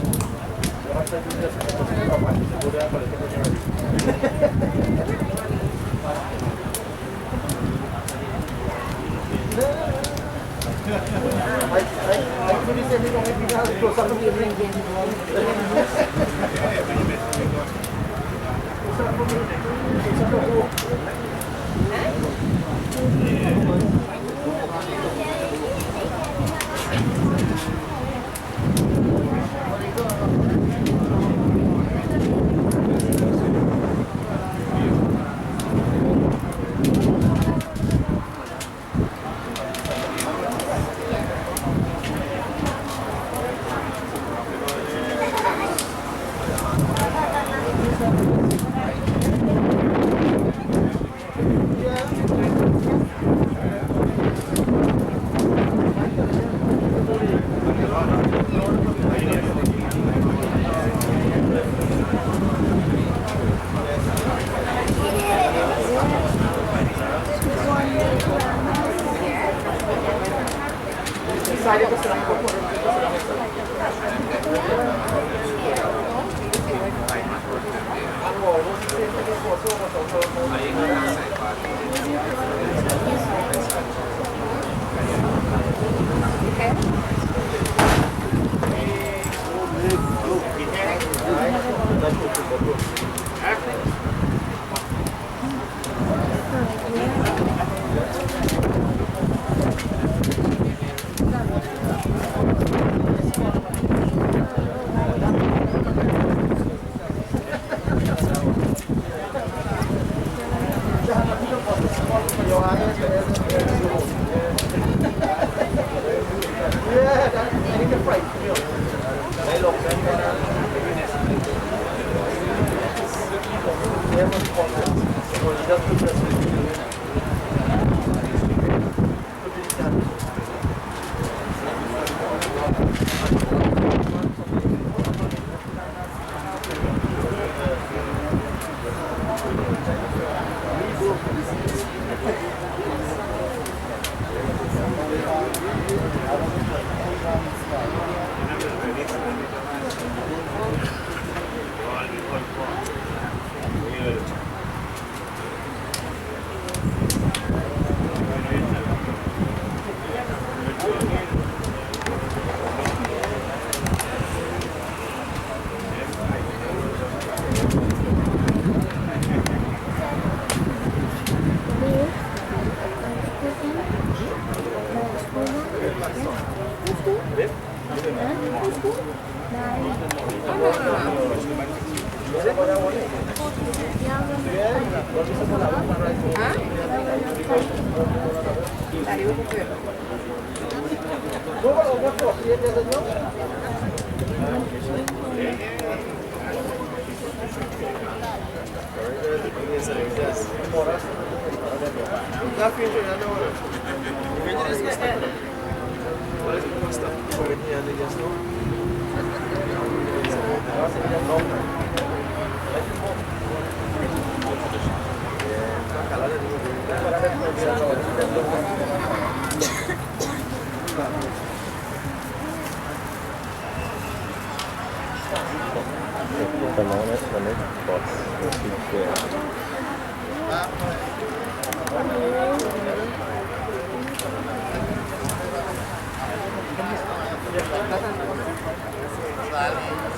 After you just go there for I could say we don't have to close up the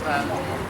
Sali.